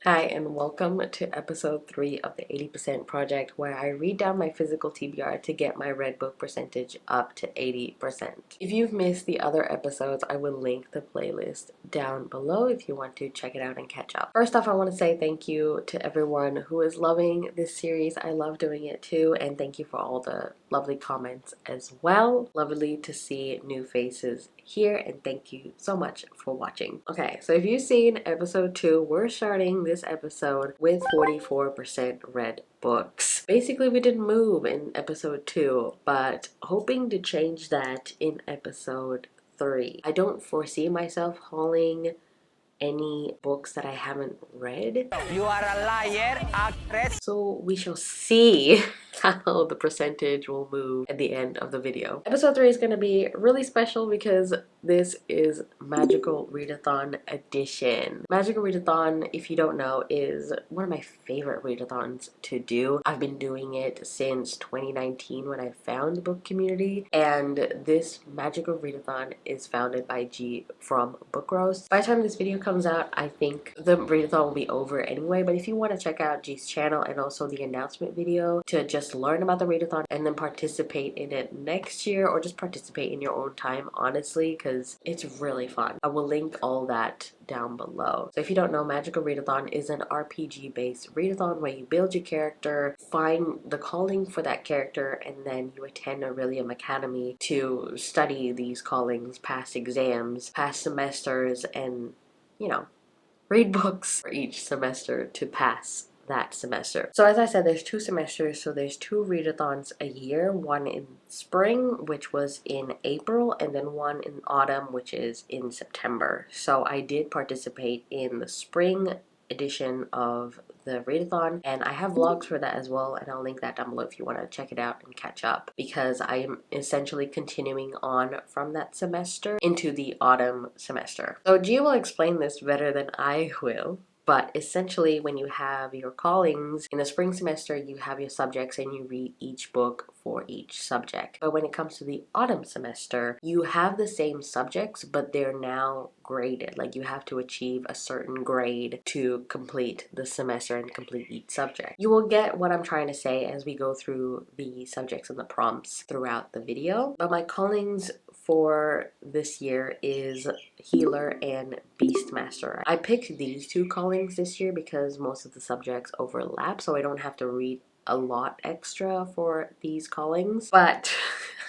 Hi, and welcome to episode 3 of the 80% project, where I read down my physical TBR to get my read book percentage up to 80%. If you've missed the other episodes, I will link the playlist down below if you want to check it out and catch up. First off, I want to say thank you to everyone who is loving this series. I love doing it too, and thank you for all the lovely comments as well. Lovely to see new faces here, and thank you so much for watching. Okay, so if you've seen episode 2, we're starting this episode with 44% read books. Basically, we didn't move in episode 2, but hoping to change that in episode 3. I don't foresee myself hauling any books that I haven't read. You are a liar, actress. So we shall see how the percentage will move at the end of the video. Episode 3 is going to be really special because this is Magical Readathon edition. Magical Readathon, if you don't know, is one of my favorite readathons to do. I've been doing it since 2019 when I found the book community, and this Magical Readathon is founded by G from Book Roast. By the time this video comes out, I think the readathon will be over anyway, but if you want to check out G's channel and also the announcement video to just learn about the readathon and then participate in it next year, or just participate in your own time, honestly, because it's really fun. I will link all that down below. So if you don't know, Magical Readathon is an RPG based readathon where you build your character, find the calling for that character, and then you attend a Aurelium Academy to study these callings, pass exams, pass semesters, and read books for each semester to pass that semester. So as I said, there's 2 semesters, so there's 2 readathons a year, one in spring, which was in April, and then one in autumn, which is in September. So I did participate in the spring edition of the readathon, and I have vlogs for that as well, and I'll link that down below if you want to check it out and catch up, because I am essentially continuing on from that semester into the autumn semester. So Gia will explain this better than I will. But essentially, when you have your callings in the spring semester, you have your subjects and you read each book for each subject. But when it comes to the autumn semester, you have the same subjects, but they're now graded. Like, you have to achieve a certain grade to complete the semester and complete each subject. You will get what I'm trying to say as we go through the subjects and the prompts throughout the video. But my callings for this year is Healer and Beastmaster. I picked these 2 callings this year because most of the subjects overlap, so I don't have to read a lot extra for these callings. But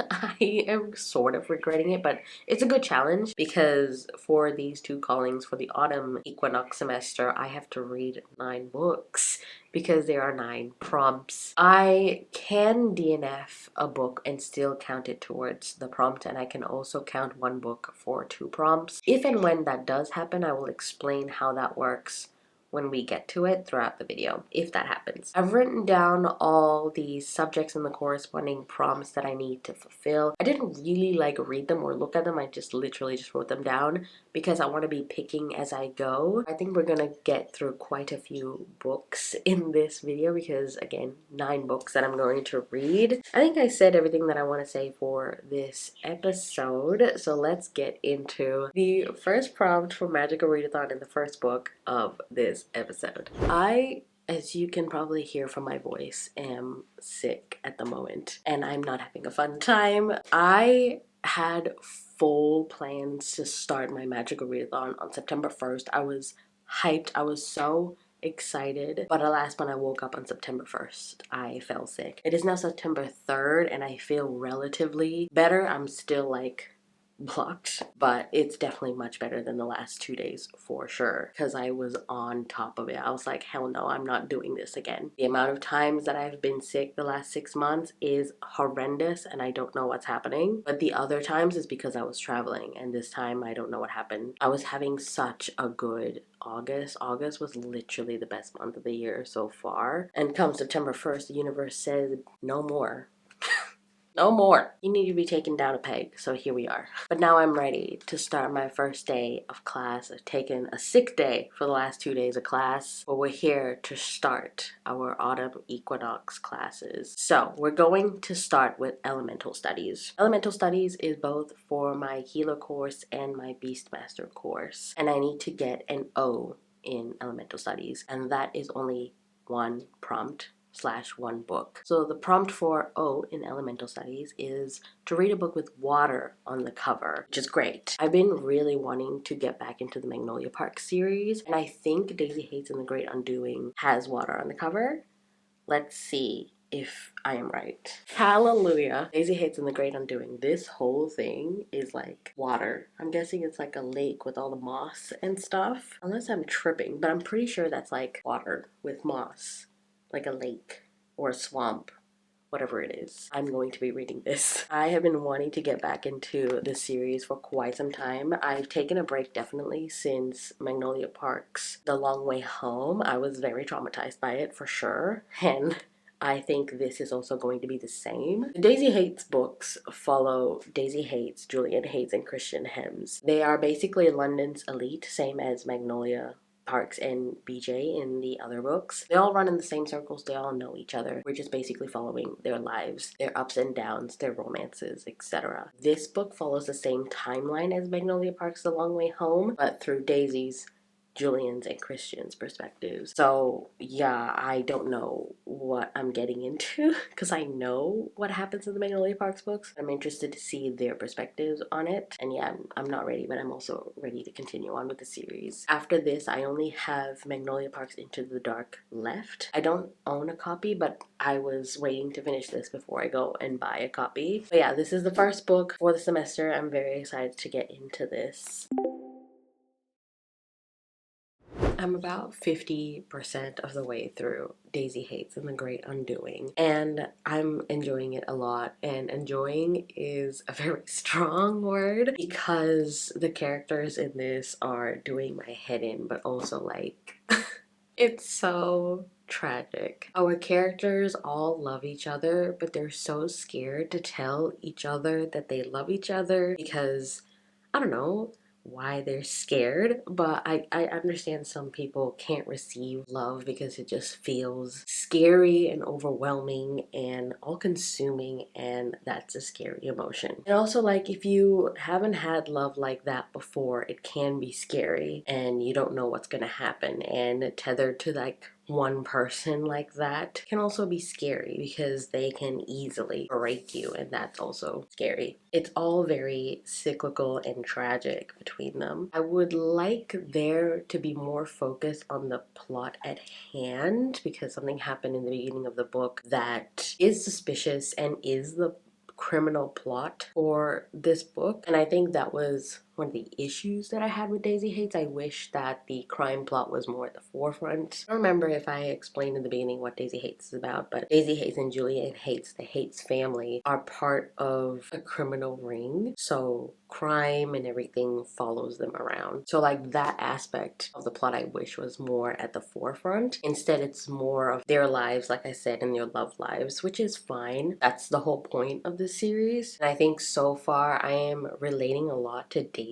I am sort of regretting it, but it's a good challenge because for these 2 callings for the autumn equinox semester, I have to read 9 books because there are 9 prompts. I can DNF a book and still count it towards the prompt, and I can also count 1 book for 2 prompts. If and when that does happen, I will explain how that works when we get to it throughout the video, if that happens. I've written down all the subjects and the corresponding prompts that I need to fulfill. I didn't really read them or look at them. I just literally just wrote them down because I want to be picking as I go. I think we're gonna get through quite a few books in this video because, again, 9 books that I'm going to read. I think I said everything that I want to say for this episode, so let's get into the first prompt for Magical Readathon in the first book of this episode. I, as you can probably hear from my voice, am sick at the moment and I'm not having a fun time. I had full plans to start my Magical Readathon on September 1st. I was hyped. I was so excited, but alas, when I woke up on September 1st, I fell sick. It is now September 3rd and I feel relatively better. I'm still blocked, but it's definitely much better than the last 2 days for sure, because I was on top of it. I was like, hell no, I'm not doing this again. The amount of times that I've been sick the last 6 months is horrendous and I don't know what's happening, but the other times is because I was traveling, and this time I don't know what happened. I was having such a good August. August was literally the best month of the year so far, and come September 1st, the universe said no more. No more. You need to be taken down a peg, so here we are. But now I'm ready to start my first day of class. I've taken a sick day for the last 2 days of class, but we're here to start our autumn equinox classes. So we're going to start with Elemental Studies. Elemental Studies is both for my Healer course and my Beastmaster course, and I need to get an O in elemental studies, and that is only one prompt / one book. So the prompt for O in elemental studies is to read a book with water on the cover, which is great. I've been really wanting to get back into the Magnolia Park series, and I think Daisy Hates and the Great Undoing has water on the cover. Let's see if I am right. Hallelujah. Daisy Hates and the Great Undoing. This whole thing is like water. I'm guessing it's like a lake with all the moss and stuff. Unless I'm tripping, but I'm pretty sure that's like water with moss. Like a lake or a swamp. Whatever it is. I'm going to be reading this. I have been wanting to get back into this series for quite some time. I've taken a break definitely since Magnolia Park's The Long Way Home. I was very traumatized by it for sure, and I think this is also going to be the same. The Daisy Hates books follow Daisy Hates, Julian Hates, and Christian Hems. They are basically London's elite, same as Magnolia Parks and BJ in the other books. They all run in the same circles, they all know each other. We're just basically following their lives, their ups and downs, their romances, etc. This book follows the same timeline as Magnolia Park's The Long Way Home, but through Daisy's, Julian's, and Christian's perspectives. So yeah, I don't know what I'm getting into because I know what happens in the Magnolia Parks books. I'm interested to see their perspectives on it. And yeah, I'm not ready, but I'm also ready to continue on with the series. After this, I only have Magnolia Parks Into the Dark left. I don't own a copy, but I was waiting to finish this before I go and buy a copy. But yeah, this is the first book for the semester. I'm very excited to get into this. I'm about 50% of the way through Daisy Hates and the Great Undoing, and I'm enjoying it a lot. And enjoying is a very strong word because the characters in this are doing my head in, but also like it's so tragic. Our characters all love each other, but they're so scared to tell each other that they love each other because, I don't know why they're scared, but I understand some people can't receive love because it just feels scary and overwhelming and all-consuming, and that's a scary emotion. And also, like, if you haven't had love like that before, it can be scary and you don't know what's gonna happen, and tethered to like one person like that can also be scary because they can easily break you, and that's also scary. It's all very cyclical and tragic between them. I would like there to be more focus on the plot at hand because something happened in the beginning of the book that is suspicious and is the criminal plot for this book, and I think that was one of the issues that I had with Daisy Hates. I wish that the crime plot was more at the forefront. I don't remember if I explained in the beginning what Daisy Hates is about, but Daisy Hates and Julian Hates, the Hates family, are part of a criminal ring, so crime and everything follows them around. So like that aspect of the plot I wish was more at the forefront. Instead, it's more of their lives, like I said, and their love lives, which is fine. That's the whole point of the series. And I think so far I am relating a lot to Daisy.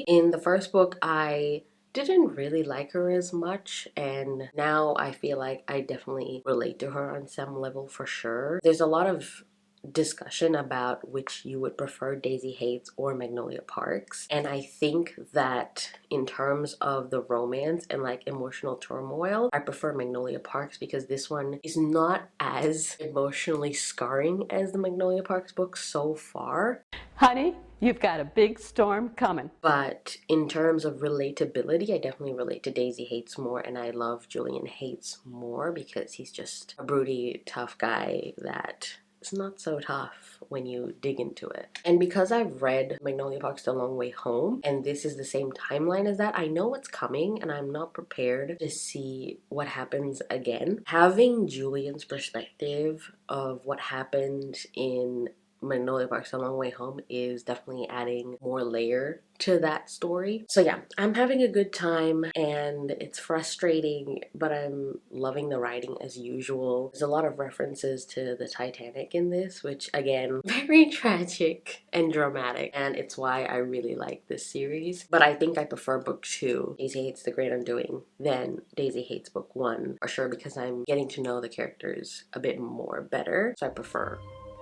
In the first book, I didn't really like her as much, and now I feel like I definitely relate to her on some level for sure. There's a lot of discussion about which you would prefer, Daisy Hates or Magnolia Parks, and I think that in terms of the romance and like emotional turmoil, I prefer Magnolia Parks because this one is not as emotionally scarring as the Magnolia Parks book so far. Honey, you've got a big storm coming. But in terms of relatability, I definitely relate to Daisy Hates more, and I love Julian Hates more because he's just a broody, tough guy that is not so tough when you dig into it. And because I've read Magnolia Park's The Long Way Home, and this is the same timeline as that, I know what's coming and I'm not prepared to see what happens again. Having Julian's perspective of what happened in Magnolia Park's A Long Way Home is definitely adding more layer to that story. So yeah, I'm having a good time and it's frustrating, but I'm loving the writing as usual. There's a lot of references to the Titanic in this, which again, very tragic and dramatic, and it's why I really like this series. But I think I prefer book 2, Daisy Hates the Great Undoing, than Daisy Hates book 1, for sure, because I'm getting to know the characters a bit more better, so I prefer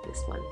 this one.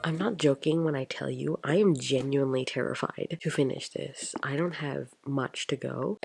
I'm not joking when I tell you I am genuinely terrified to finish this. I don't have much to go.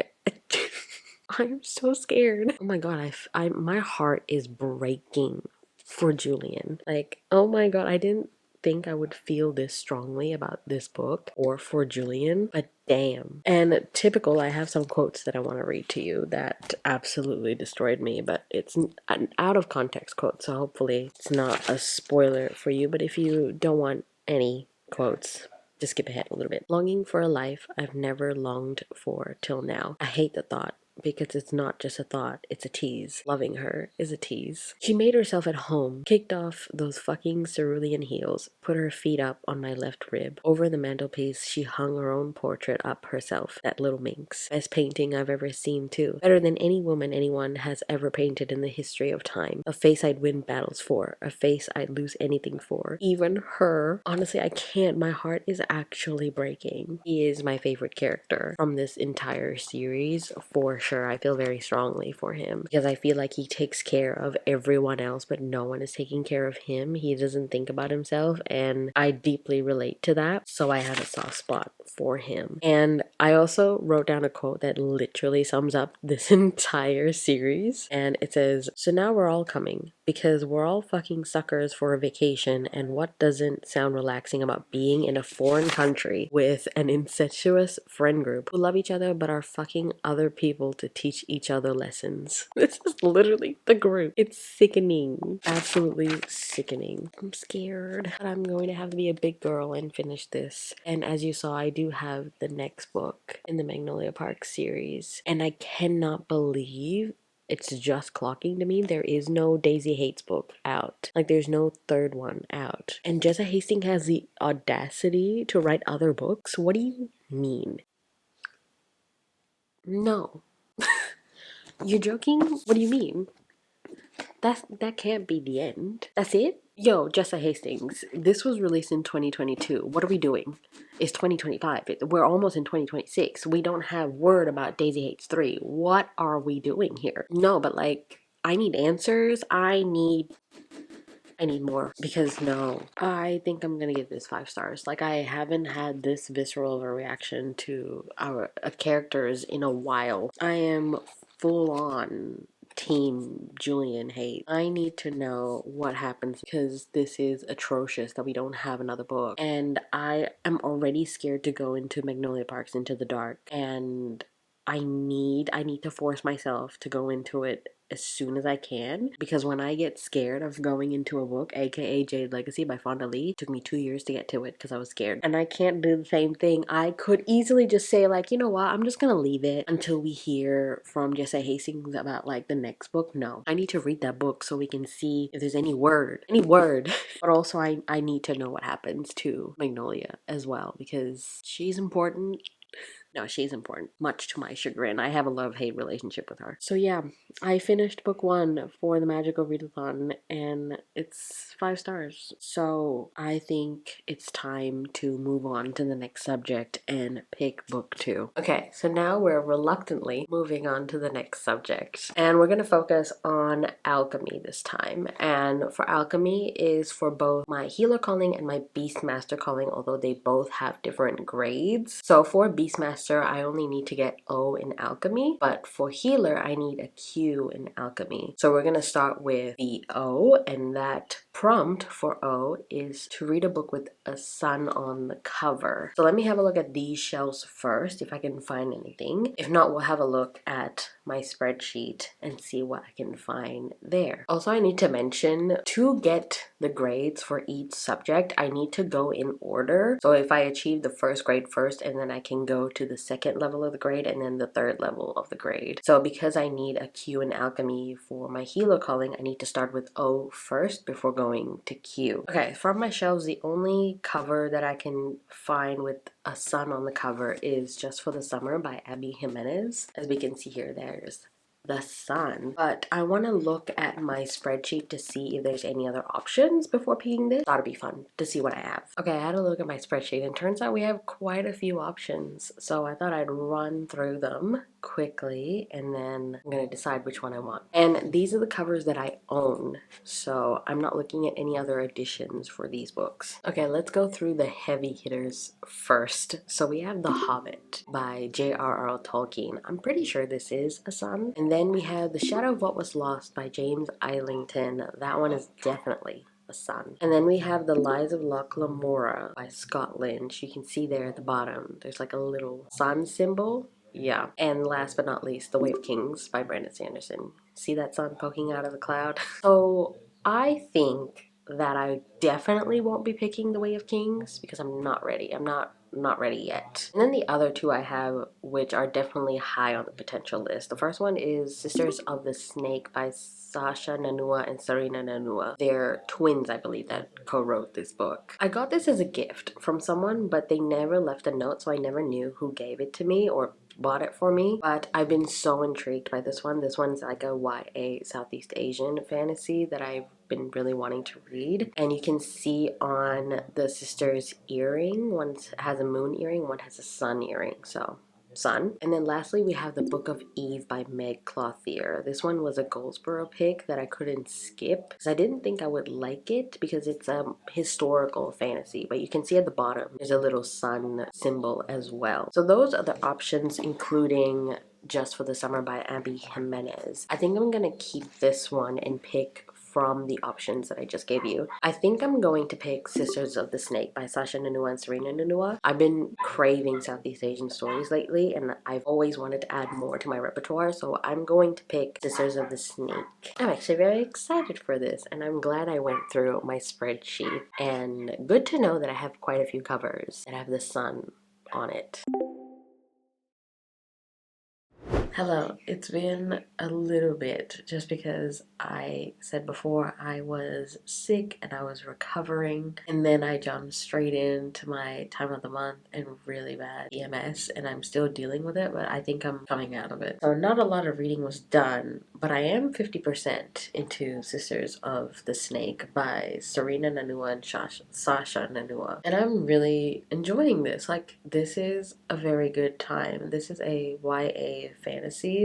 I'm so scared. Oh my god, my heart is breaking for Julian. Like, oh my god, I didn't think I would feel this strongly about this book or for Julian, but damn. And typical, I have some quotes that I want to read to you that absolutely destroyed me, but it's an out of context quote, so hopefully it's not a spoiler for you. But if you don't want any quotes, just skip ahead a little bit. Longing for a life I've never longed for till now. I hate the thought, because it's not just a thought, it's a tease. Loving her is a tease. She made herself at home, kicked off those fucking cerulean heels, put her feet up on my left rib. Over the mantelpiece, she hung her own portrait up herself, that little minx. Best painting I've ever seen too. Better than any woman anyone has ever painted in the history of time. A face I'd win battles for, a face I'd lose anything for. Even her. Honestly, I can't. My heart is actually breaking. He is my favorite character from this entire series, for sure. I feel very strongly for him because I feel like he takes care of everyone else, but no one is taking care of him. He doesn't think about himself, and I deeply relate to that, so I have a soft spot for him. And I also wrote down a quote that literally sums up this entire series, and it says, "So now we're all coming because we're all fucking suckers for a vacation, and what doesn't sound relaxing about being in a foreign country with an incestuous friend group who love each other but are fucking other people to teach each other lessons." This is literally the group. It's sickening. Absolutely sickening. I'm scared, but I'm going to have to be a big girl and finish this. And as you saw, I do have the next book in the Magnolia Park series, and I cannot believe it's just clocking to me. There is no Daisy Hates book out. Like, there's no third one out. And Jessa Hastings has the audacity to write other books? What do you mean? No. You're joking? What do you mean? That can't be the end. That's it? Yo, Jessa Hastings, this was released in 2022. What are we doing? It's 2025. We're almost in 2026. We don't have word about Daisy Hates 3. What are we doing here? No, but like, I need answers. I need more, because no, I think I'm gonna give this 5 stars. Like, I haven't had this visceral of a reaction to our characters in a while. I am full on team Julian hate. I need to know what happens because this is atrocious that we don't have another book, and I am already scared to go into Magnolia Parks Into the Dark, and I need to force myself to go into it as soon as I can, because when I get scared of going into a book, aka Jade Legacy by Fonda Lee, it took me 2 years to get to it because I was scared, and I can't do the same thing. I could easily just say, like, you know what, I'm just gonna leave it until we hear from Jessa Hastings about like the next book. No, I need to read that book so we can see if there's any word but also I need to know what happens to Magnolia as well, because she's important. No, she's important, much to my chagrin. I have a love-hate relationship with her. So yeah, I finished book 1 for the Magical Readathon, and it's 5 stars. So I think it's time to move on to the next subject and pick book 2. Okay, so now we're reluctantly moving on to the next subject, and we're gonna focus on alchemy this time. And for alchemy is for both my healer calling and my beastmaster calling, although they both have different grades. So for beastmaster, I only need to get O in alchemy, but for healer I need a Q in alchemy. So we're gonna start with the O, and that prompt for O is to read a book with a sun on the cover. So let me have a look at these shelves first, if I can find anything. If not, we'll have a look at my spreadsheet and see what I can find there. Also, I need to mention, to get the grades for each subject, I need to go in order. So if I achieve the first grade first, and then I can go to the second level of the grade and then the third level of the grade. So because I need a Q in alchemy for my healer calling, I need to start with O first before going to Q. Okay, from my shelves, the only cover that I can find with a sun on the cover is Just for the Summer by Abby Jimenez. As we can see here, there's the sun, but I want to look at my spreadsheet to see if there's any other options before picking this. Thought it'd be fun to see what I have. Okay, I had a look at my spreadsheet, and turns out we have quite a few options, so I thought I'd run through them quickly and then I'm gonna decide which one I want. And these are the covers that I own, so I'm not looking at any other editions for these books. Okay, let's go through the heavy hitters first. So we have The Hobbit by J.R.R. Tolkien. I'm pretty sure this is a son. And then we have The Shadow of What Was Lost by James Islington. That one is definitely a son. And then we have The Lies of Loch Lamora by Scott Lynch. You can see there at the bottom there's like a little sun symbol. Yeah. And last but not least, The Way of Kings by Brandon Sanderson. See that sun poking out of the cloud? So I think that I definitely won't be picking The Way of Kings because I'm not ready. I'm not ready yet. And then the other two I have, which are definitely high on the potential list. The first one is Sisters of the Snake by Sasha Nanua and Serena Nanua. They're twins, I believe, that co-wrote this book. I got this as a gift from someone, but they never left a note, so I never knew who gave it to me or bought it for me. But I've been so intrigued by this one. This one's like a YA Southeast Asian fantasy that I've been really wanting to read. And you can see on the sister's earring, one has a moon earring, one has a sun earring. So sun. And then lastly, we have The Book of Eve by Meg Clothier. This one was a Goldsboro pick that I couldn't skip because I didn't think I would like it because it's a historical fantasy. But you can see at the bottom, there's a little sun symbol as well. So those are the options, including Just for the Summer by Abby Jimenez. I think I'm gonna keep this one and pick from the options that I just gave you. I think I'm going to pick Sisters of the Snake by Sasha Nanua and Serena Nanua. I've been craving Southeast Asian stories lately and I've always wanted to add more to my repertoire, so I'm going to pick Sisters of the Snake. I'm actually very excited for this and I'm glad I went through my spreadsheet, and good to know that I have quite a few covers that have the sun on it. Hello, it's been a little bit just because I said before I was sick and I was recovering, and then I jumped straight into my time of the month and really bad EMS, and I'm still dealing with it, but I think I'm coming out of it. So not a lot of reading was done, but I am 50% into Sisters of the Snake by Serena Nanua and Sasha Nanua, and I'm really enjoying this. Like, this is a very good time. This is a YA fantasy,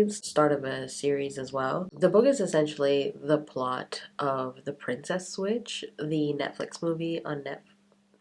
start of a series as well. The book is essentially the plot of The Princess Switch, the Netflix movie on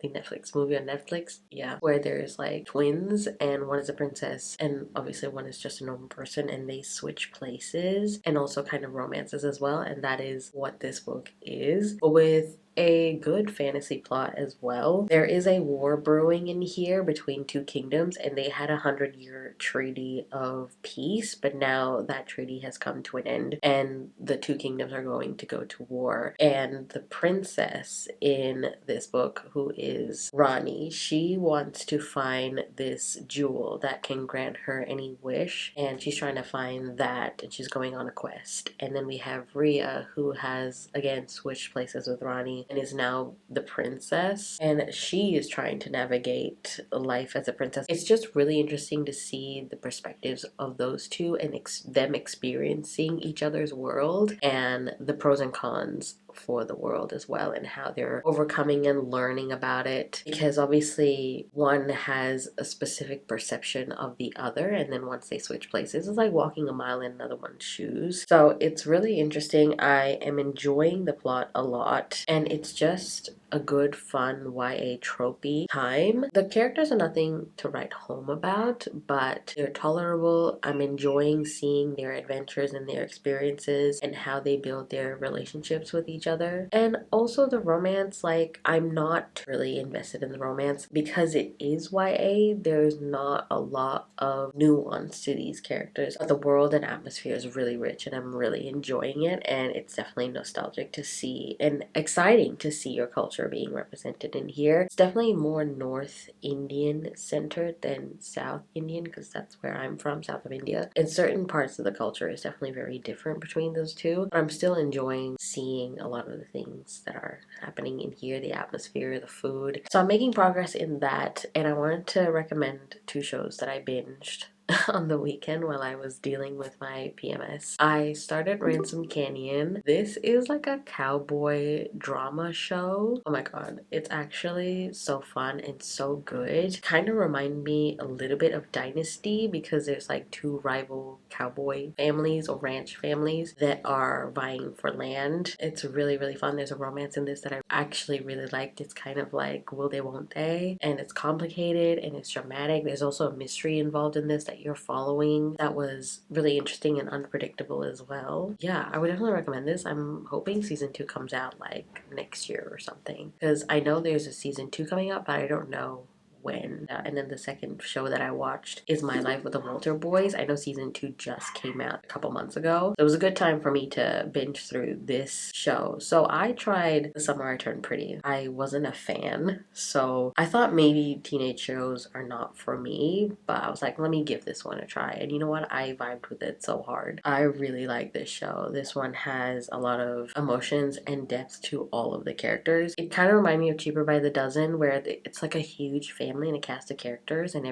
Netflix, yeah, where there's like twins and one is a princess and obviously one is just a normal person, and they switch places and also kind of romances as well, and that is what this book is, but with a good fantasy plot as well. There is a war brewing in here between two kingdoms, and they had a 100-year treaty of peace, but now that treaty has come to an end and the two kingdoms are going to go to war. And the princess in this book, who is Rani, she wants to find this jewel that can grant her any wish, and she's trying to find that, and she's going on a quest. And then we have Rhea, who has again switched places with Rani and is now the princess, and she is trying to navigate life as a princess. It's just really interesting to see the perspectives of those two and them experiencing each other's world and the pros and cons for the world as well, and how they're overcoming and learning about it, because obviously one has a specific perception of the other, and then once they switch places, it's like walking a mile in another one's shoes. So it's really interesting. I am enjoying the plot a lot, and it's just a good, fun YA tropey time. The characters are nothing to write home about, but they're tolerable. I'm enjoying seeing their adventures and their experiences and how they build their relationships with each other. And also the romance, like, I'm not really invested in the romance because it is YA. There's not a lot of nuance to these characters, but the world and atmosphere is really rich and I'm really enjoying it, and it's definitely nostalgic to see and exciting to see your culture being represented in here. It's definitely more North Indian centered than South Indian because that's where I'm from, south of India. And certain parts of the culture is definitely very different between those two, but I'm still enjoying seeing a lot of the things that are happening in here, the atmosphere, the food. So I'm making progress in that, and I wanted to recommend two shows that I binged on the weekend while I was dealing with my PMS. I started Ransom Canyon. This is like a cowboy drama show. Oh my god, it's actually so fun and so good. Kind of remind me a little bit of Dynasty because there's like two rival cowboy families or ranch families that are vying for land. It's really, really fun. There's a romance in this that I actually really liked. It's kind of like will they, won't they? And it's complicated and it's dramatic. There's also a mystery involved in this that you're following that was really interesting and unpredictable as well. Yeah, I would definitely recommend this. I'm hoping season 2 comes out like next year or something because I know there's a season 2 coming up, but I don't know when. And then the second show that I watched is My Life with the Walter Boys. I know season 2 just came out a couple months ago. So it was a good time for me to binge through this show. So I tried The Summer I Turned Pretty. I wasn't a fan, so I thought maybe teenage shows are not for me, but I was like, let me give this one a try. And you know what? I vibed with it so hard. I really like this show. This one has a lot of emotions and depth to all of the characters. It kind of reminded me of Cheaper by the Dozen, where it's like a huge family and a cast of characters and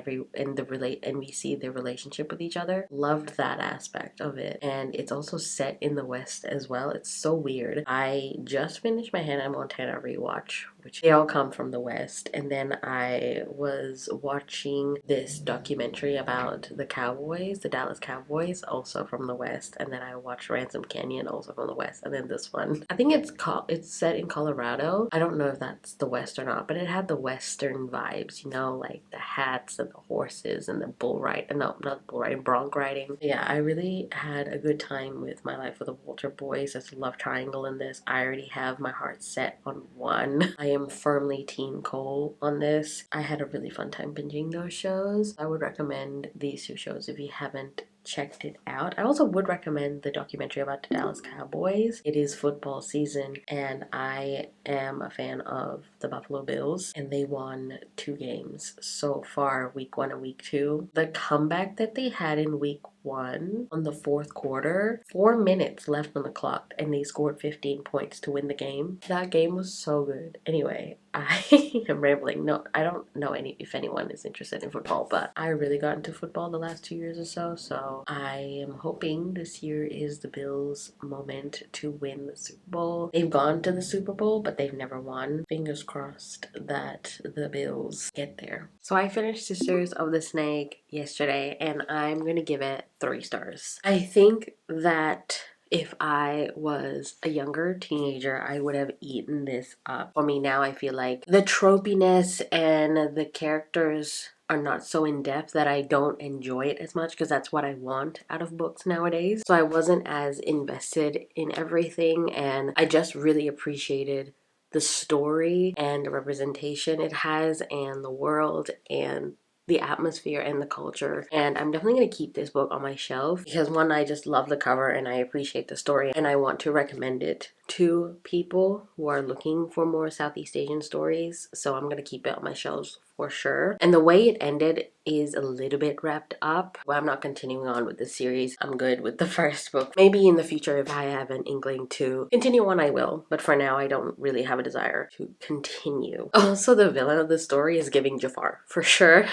we see their relationship with each other. Loved that aspect of it. And it's also set in the West as well. It's so weird. I just finished my Hannah Montana rewatch, which they all come from the West. And then I was watching this documentary about the Cowboys, the Dallas Cowboys, also from the West. And then I watched Ransom Canyon, also from the West. And then this one, I think it's set in Colorado. I don't know if that's the West or not, but it had the Western vibes, you know, like the hats and the horses and the bull ride. No, not bull riding, bronc riding. Yeah, I really had a good time with My Life with the Walter Boys. There's a love triangle in this. I already have my heart set on one. I am firmly Team Cole on this. I had a really fun time binging those shows. I would recommend these two shows if you haven't checked it out. I also would recommend the documentary about the Dallas Cowboys. It is football season and I am a fan of the Buffalo Bills and they won 2 games so far, week 1 and week 2. The comeback that they had in week 1 on the 4th quarter, 4 minutes left on the clock and they scored 15 points to win the game. That game was so good. Anyway, I am rambling. No, I don't know if anyone is interested in football, but I really got into football the last 2 years or so I am hoping this year is the Bills' moment to win the Super Bowl. They've gone to the Super Bowl, but they've never won. Fingers crossed that the Bills get there. So I finished Sisters of the Snake yesterday and I'm gonna give it 3 stars. I think that if I was a younger teenager, I would have eaten this up. For me now, I feel like the tropiness and the characters are not so in depth that I don't enjoy it as much because that's what I want out of books nowadays. So I wasn't as invested in everything and I just really appreciated the story and the representation it has and the world and the atmosphere and the culture. And I'm definitely going to keep this book on my shelf because one, I just love the cover and I appreciate the story and I want to recommend it to people who are looking for more Southeast Asian stories. So I'm going to keep it on my shelves for sure. And the way it ended is a little bit wrapped up. Well, I'm not continuing on with the series. I'm good with the first book. Maybe in the future if I have an inkling to continue on, I will. But for now, I don't really have a desire to continue. Also, the villain of the story is giving Jafar for sure.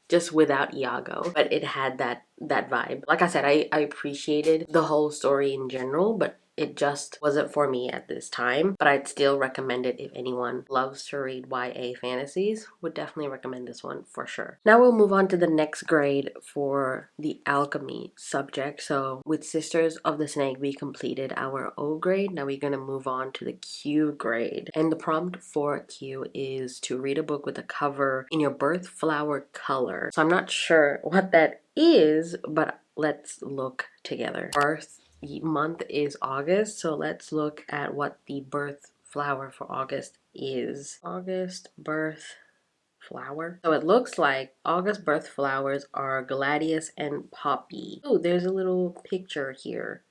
Just without Iago, but it had that vibe. Like I said, I appreciated the whole story in general, but it just wasn't for me at this time. But I'd still recommend it if anyone loves to read YA fantasies. Would definitely recommend this one for sure. Now we'll move on to the next grade for the alchemy subject. So with Sisters of the Snake, we completed our O grade. Now we're going to move on to the Q grade. And the prompt for Q is to read a book with a cover in your birth flower color. So I'm not sure what that is, but let's look together. Birth month is August, so let's look at what the birth flower for August is. August birth flower. So it looks like August birth flowers are gladius and poppy. Oh, there's a little picture here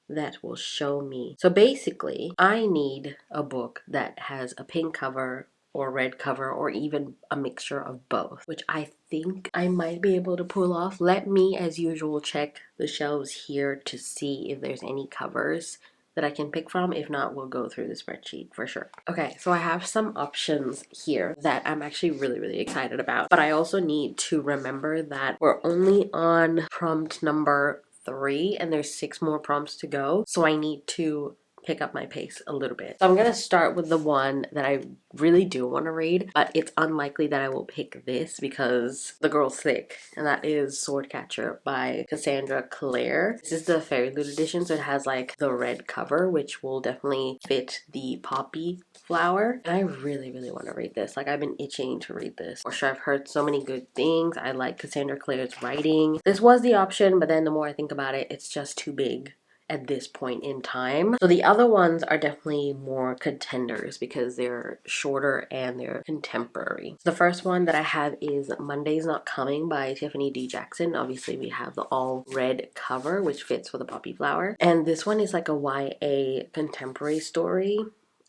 that will show me. So basically, I need a book that has a pink cover or red cover or even a mixture of both, which I think I might be able to pull off. Let me, as usual, check the shelves here to see if there's any covers that I can pick from. If not, we'll go through the spreadsheet for sure. Okay, so I have some options here that I'm actually really excited about, but I also need to remember that we're only on prompt number 3 and there's 6 more prompts to go, so I need to pick up my pace a little bit. So I'm gonna start with the one that I really do want to read, but it's unlikely that I will pick this because the girl's thick, and that is Swordcatcher by Cassandra Clare. This is the Fairy Loot edition, so it has like the red cover, which will definitely fit the poppy flower, and I really want to read this. Like, I've been itching to read this. For sure, I've heard so many good things. I like Cassandra Clare's writing. This was the option, but then the more I think about it, it's just too big at this point in time. So the other ones are definitely more contenders because they're shorter and they're contemporary. So the first one that I have is Monday's Not Coming by Tiffany D. Jackson. Obviously we have the all red cover, which fits for the poppy flower. And this one is like a YA contemporary story.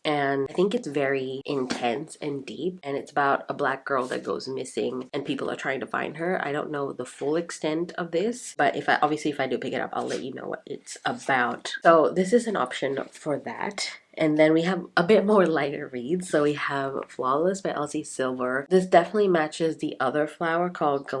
And I think it's very intense and deep, and it's about a black girl that goes missing and people are trying to find her. I don't know the full extent of this, but if I do pick it up, I'll let you know what it's about. So this is an option for that. And then we have a bit more lighter reads. So we have Flawless by Elsie Silver. This definitely matches the other flower called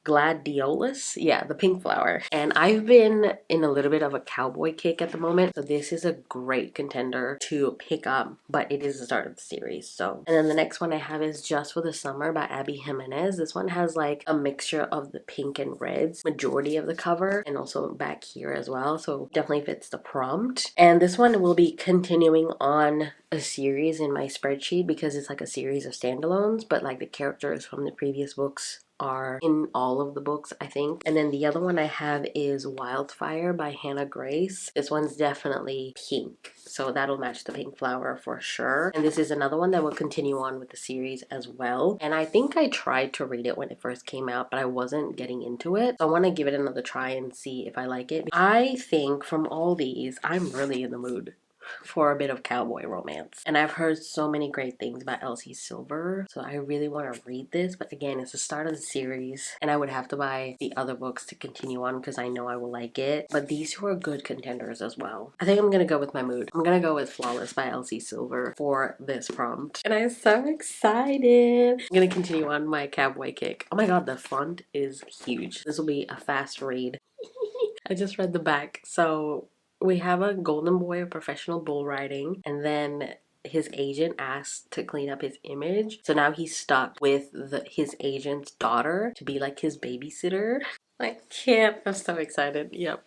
Gladiolus, yeah, the pink flower. And I've been in a little bit of a cowboy kick at the moment, so this is a great contender to pick up, but it is the start of the series. So, and then the next one I have is Just for the Summer by Abby Jimenez. This one has like a mixture of the pink and reds, majority of the cover, and also back here as well, so definitely fits the prompt. And this one will be continuing on a series in my spreadsheet because it's like a series of standalones, but like the characters from the previous books are in all of the books, I think. And then the other one I have is Wildfire by Hannah Grace. This one's definitely pink, so that'll match the pink flower for sure. And this is another one that will continue on with the series as well. And I think I tried to read it when it first came out, but I wasn't getting into it. So I want to give it another try and see if I like it. I think from all these, I'm really in the mood for a bit of cowboy romance. And I've heard so many great things about Elsie Silver, so I really want to read this. But again, it's the start of the series, and I would have to buy the other books to continue on because I know I will like it. But these two are good contenders as well. I think I'm gonna go with my mood. I'm gonna go with Flawless by Elsie Silver for this prompt. And I'm so excited. I'm gonna continue on my cowboy kick. Oh my god, the font is huge. This will be a fast read. I just read the back, so we have a golden boy of professional bull riding, and then his agent asked to clean up his image. So now he's stuck with his agent's daughter to be like his babysitter. I can't. I'm so excited. Yep.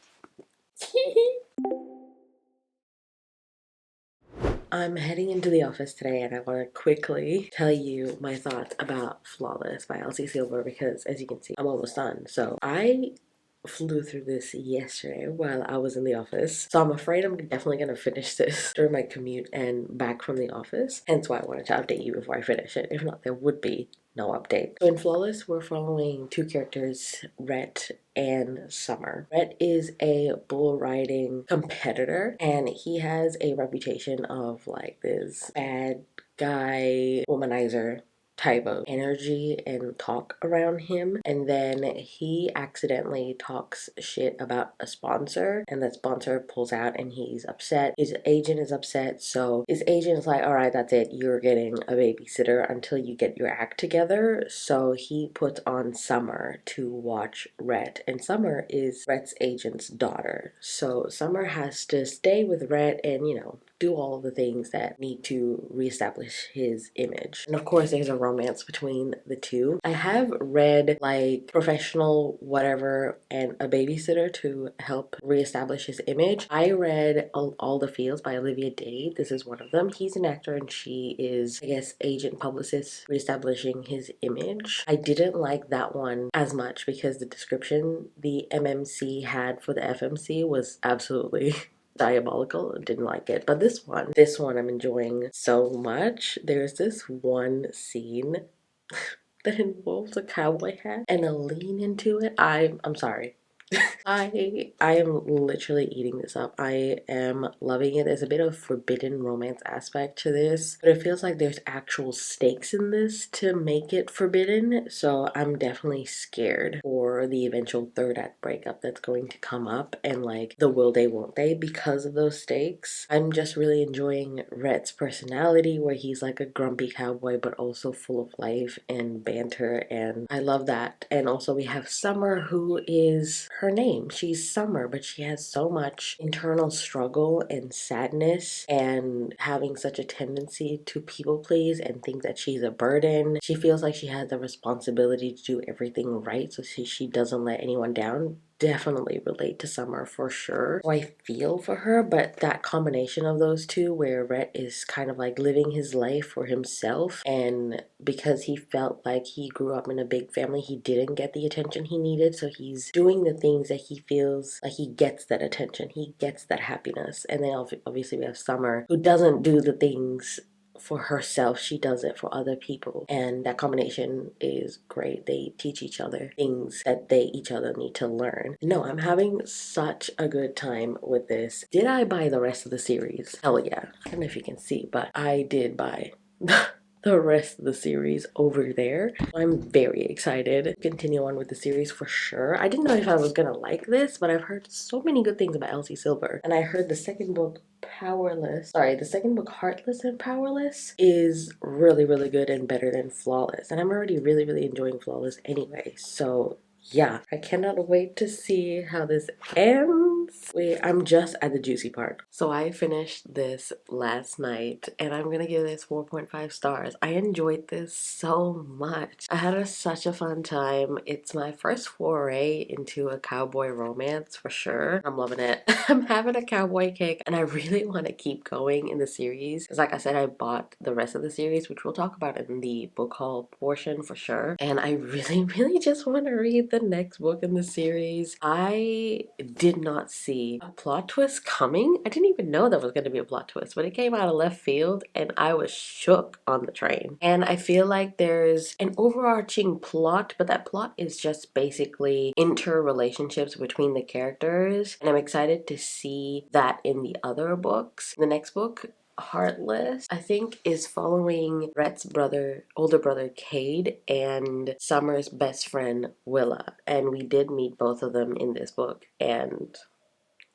I'm heading into the office today and I want to quickly tell you my thoughts about Flawless by Elsie Silver because, as you can see, I'm almost done. So I flew through this yesterday while I was in the office, so I'm afraid I'm definitely gonna finish this during my commute and back from the office, hence why I wanted to update you before I finish it. If not, there would be no update. So in Flawless, we're following two characters, Rhett and Summer. Rhett is a bull riding competitor, and he has a reputation of like this bad guy womanizer type of energy and talk around him, and then he accidentally talks shit about a sponsor, and that sponsor pulls out and he's upset. His agent is upset, so his agent is like, all right, that's it, you're getting a babysitter until you get your act together. So he puts on Summer to watch Rhett, and Summer is Rhett's agent's daughter, so Summer has to stay with Rhett and, you know, do all the things that need to reestablish his image. And of course there's a romance between the two. I have read like Professional Whatever and A Babysitter to help reestablish his image. I read All the Feels by Olivia Dade. This is one of them. He's an actor and she is, I guess, agent publicist reestablishing his image. I didn't like that one as much because the description the MMC had for the FMC was absolutely diabolical. Didn't like it. But this one I'm enjoying so much. There's this one scene that involves a cowboy hat and a lean into it. I'm sorry, I am literally eating this up. I am loving it. There's a bit of forbidden romance aspect to this, but it feels like there's actual stakes in this to make it forbidden. So I'm definitely scared for the eventual third act breakup that's going to come up, and like the will they won't they because of those stakes. I'm just really enjoying Rhett's personality, where he's like a grumpy cowboy but also full of life and banter, and I love that. And also we have Summer, who is her name. She's Summer, but she has so much internal struggle and sadness and having such a tendency to people please and think that she's a burden. She feels like she has the responsibility to do everything right, so she doesn't let anyone down. Definitely relate to Summer for sure. So I feel for her, but that combination of those two, where Rhett is kind of like living his life for himself, and because he felt like he grew up in a big family, he didn't get the attention he needed, so he's doing the things that he feels like he gets that attention, he gets that happiness. And then obviously we have Summer, who doesn't do the things for herself, she does it for other people, and that combination is great. They teach each other things that they each other need to learn. No, I'm having such a good time with this. Did I buy the rest of the series? Hell yeah. I don't know if you can see, but I did buy the rest of the series over there. I'm very excited to continue on with the series for sure. I didn't know if I was gonna like this, but I've heard so many good things about Elsie Silver, and I heard the second book, the second book, Heartless and Powerless, is really, really good and better than Flawless. And I'm already really, really enjoying Flawless anyway. So yeah, I cannot wait to see how this ends. Wait, I'm just at the juicy part. So I finished this last night, and I'm gonna give this 4.5 stars. I enjoyed this so much. I had such a fun time. It's my first foray into a cowboy romance for sure. I'm loving it. I'm having a cowboy kick, and I really want to keep going in the series, because like I said, I bought the rest of the series, which we'll talk about in the book haul portion for sure, and I really really just want to read the next book in the series. I did not see a plot twist coming. I didn't even know there was going to be a plot twist, but it came out of left field, and I was shook on the train. And I feel like there's an overarching plot, but that plot is just basically interrelationships between the characters, and I'm excited to see that in the other books. The next book, Heartless, I think, is following Rhett's older brother Cade, and Summer's best friend Willa, and we did meet both of them in this book, and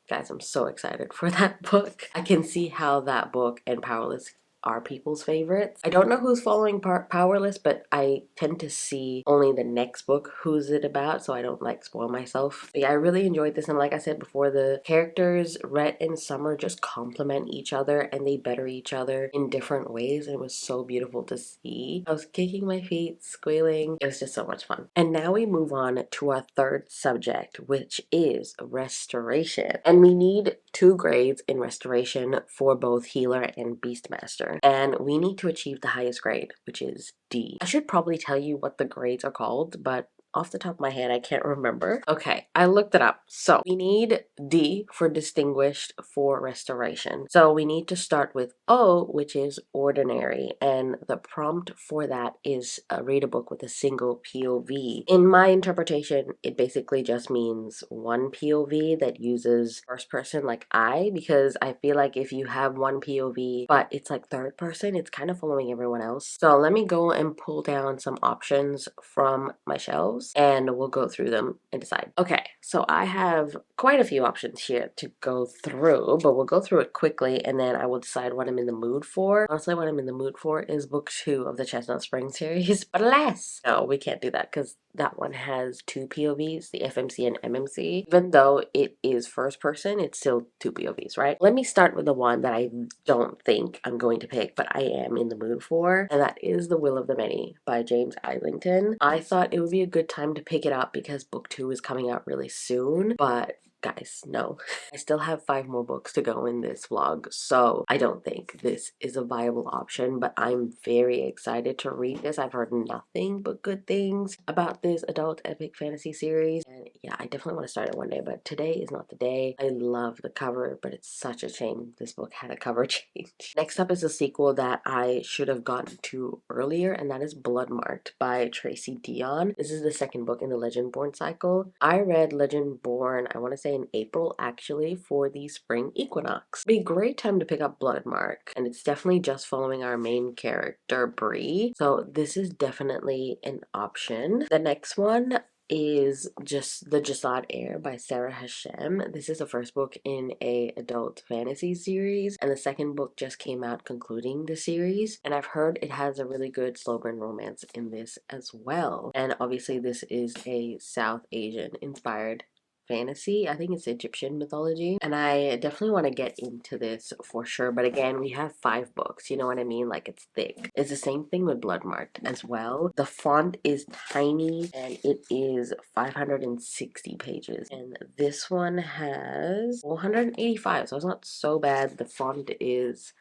guys, I'm so excited for that book. I can see how that book and Powerless are people's favorites. I don't know who's following Powerless, but I tend to see only the next book who's it about, so I don't like spoil myself. But yeah, I really enjoyed this, and like I said before, the characters Rhett and Summer just complement each other, and they better each other in different ways, and it was so beautiful to see. I was kicking my feet, squealing. It was just so much fun. And now we move on to our third subject, which is restoration. And we need 2 grades in restoration for both Healer and Beastmaster, and we need to achieve the highest grade, which is D. I should probably tell you what the grades are called, but off the top of my head, I can't remember. Okay, I looked it up. So we need D for distinguished for restoration. So we need to start with O, which is ordinary, and the prompt for that is read a book with a single POV. In my interpretation, it basically just means one POV that uses first person, like I, because I feel like if you have one POV but it's like third person, it's kind of following everyone else. So let me go and pull down some options from my shelves, and we'll go through them and decide. Okay, so I have quite a few options here to go through, but we'll go through it quickly, and then I will decide what I'm in the mood for. Honestly, what I'm in the mood for is book 2 of the Chestnut Spring series, but alas, no, we can't do that because that one has 2 POVs, the FMC and MMC. Even though it is first person, it's still 2 POVs, right? Let me start with the one that I don't think I'm going to pick, but I am in the mood for, and that is The Will of the Many by James Islington. I thought it would be a good time to pick it up because book 2 is coming out really soon, but Guys, no. I still have 5 more books to go in this vlog, so I don't think this is a viable option, but I'm very excited to read this. I've heard nothing but good things about this adult epic fantasy series, and yeah, I definitely want to start it one day, but today is not the day. I love the cover, but it's such a shame this book had a cover change. Next up is a sequel that I should have gotten to earlier, and that is Bloodmarked by Tracy Dion. This is the second book in the Legendborn cycle. I read Legendborn, I want to say in April actually, for the spring equinox. Be a great time to pick up Bloodmark, and it's definitely just following our main character Bree, so this is definitely an option. The next one is just The Jasad Heir by Sarah Hashem. This is the first book in a adult fantasy series, and the second book just came out concluding the series, and I've heard it has a really good slow burn romance in this as well. And obviously this is a South Asian inspired fantasy. I think it's Egyptian mythology, and I definitely want to get into this for sure, but again, we have 5 books, you know what I mean? Like, it's thick. It's the same thing with Bloodmarked as well. The font is tiny and it is 560 pages, and this one has 485, so it's not so bad. The font is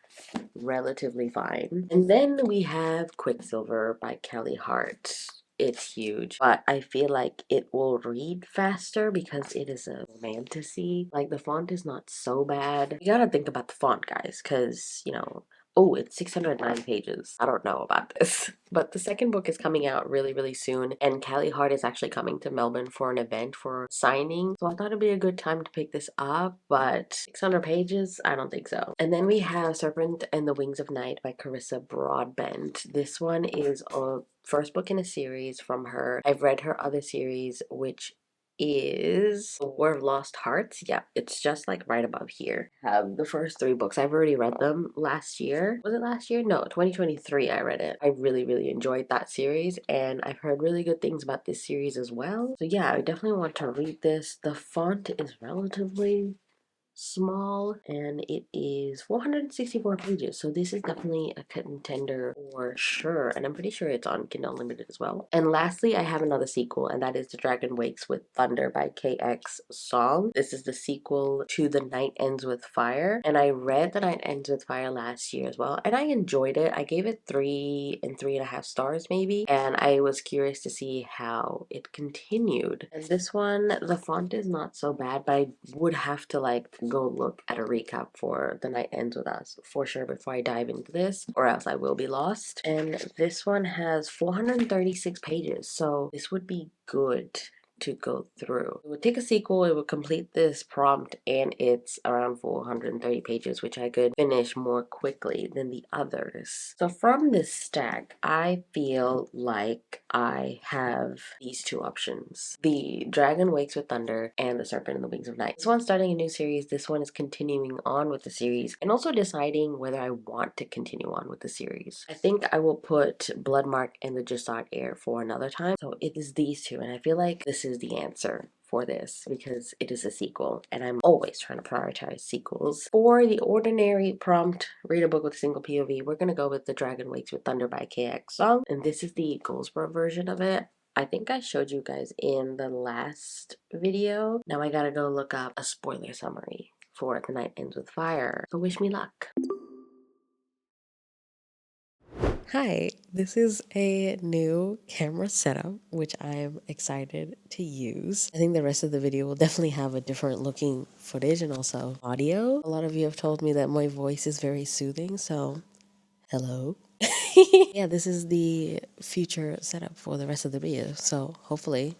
relatively fine. And then we have Quicksilver by Kelly Hart. It's huge, but I feel like it will read faster because it is a fantasy. Like, the font is not so bad. You gotta think about the font, guys, because, you know, oh, it's 609 pages. I don't know about this. But the second book is coming out really, really soon, and Callie Hart is actually coming to Melbourne for an event for signing. So I thought it'd be a good time to pick this up, but 600 pages? I don't think so. And then we have Serpent and the Wings of Night by Carissa Broadbent. This one is a first book in a series from her. I've read her other series, which is War of Lost Hearts. Yeah, it's just like right above here. Have the first 3 books. I've already read them last year. Was it last year? No, 2023 I read it. I really, really enjoyed that series, and I've heard really good things about this series as well. So yeah, I definitely want to read this. The font is relatively small, and it is 464 pages, so this is definitely a contender for sure, and I'm pretty sure it's on Kindle Unlimited as well. And lastly, I have another sequel, and that is The Dragon Wakes with Thunder by KX Song. This is the sequel to The Night Ends with Fire, and I read The Night Ends with Fire last year as well, and I enjoyed it. I gave it 3 and 3.5 stars maybe, and I was curious to see how it continued. And this one, the font is not so bad, but I would have to like go look at a recap for The Night Ends With Us for sure before I dive into this, or else I will be lost. And this one has 436 pages, so this would be good to go through. It would take a sequel, it would complete this prompt, and it's around 430 pages, which I could finish more quickly than the others. So from this stack, I feel like I have these 2 options: The Dragon Wakes with Thunder and The Serpent and the Wings of Night. This one's starting a new series, this one is continuing on with the series, and also deciding whether I want to continue on with the series. I think I will put Bloodmark and The Jasad Heir for another time. So it is these 2, and I feel like this is the answer for this because it is a sequel, and I'm always trying to prioritize sequels. For the ordinary prompt, read a book with a single POV, we're gonna go with The Dragon Wakes with Thunder by KX Song, and this is the Goldsboro version of it. I think I showed you guys in the last video. Now I gotta go look up a spoiler summary for The Night Ends with Fire. So wish me luck. Hi, this is a new camera setup, which I'm excited to use. I think the rest of the video will definitely have a different looking footage and also audio. A lot of you have told me that my voice is very soothing, so hello. Yeah, this is the future setup for the rest of the video, so hopefully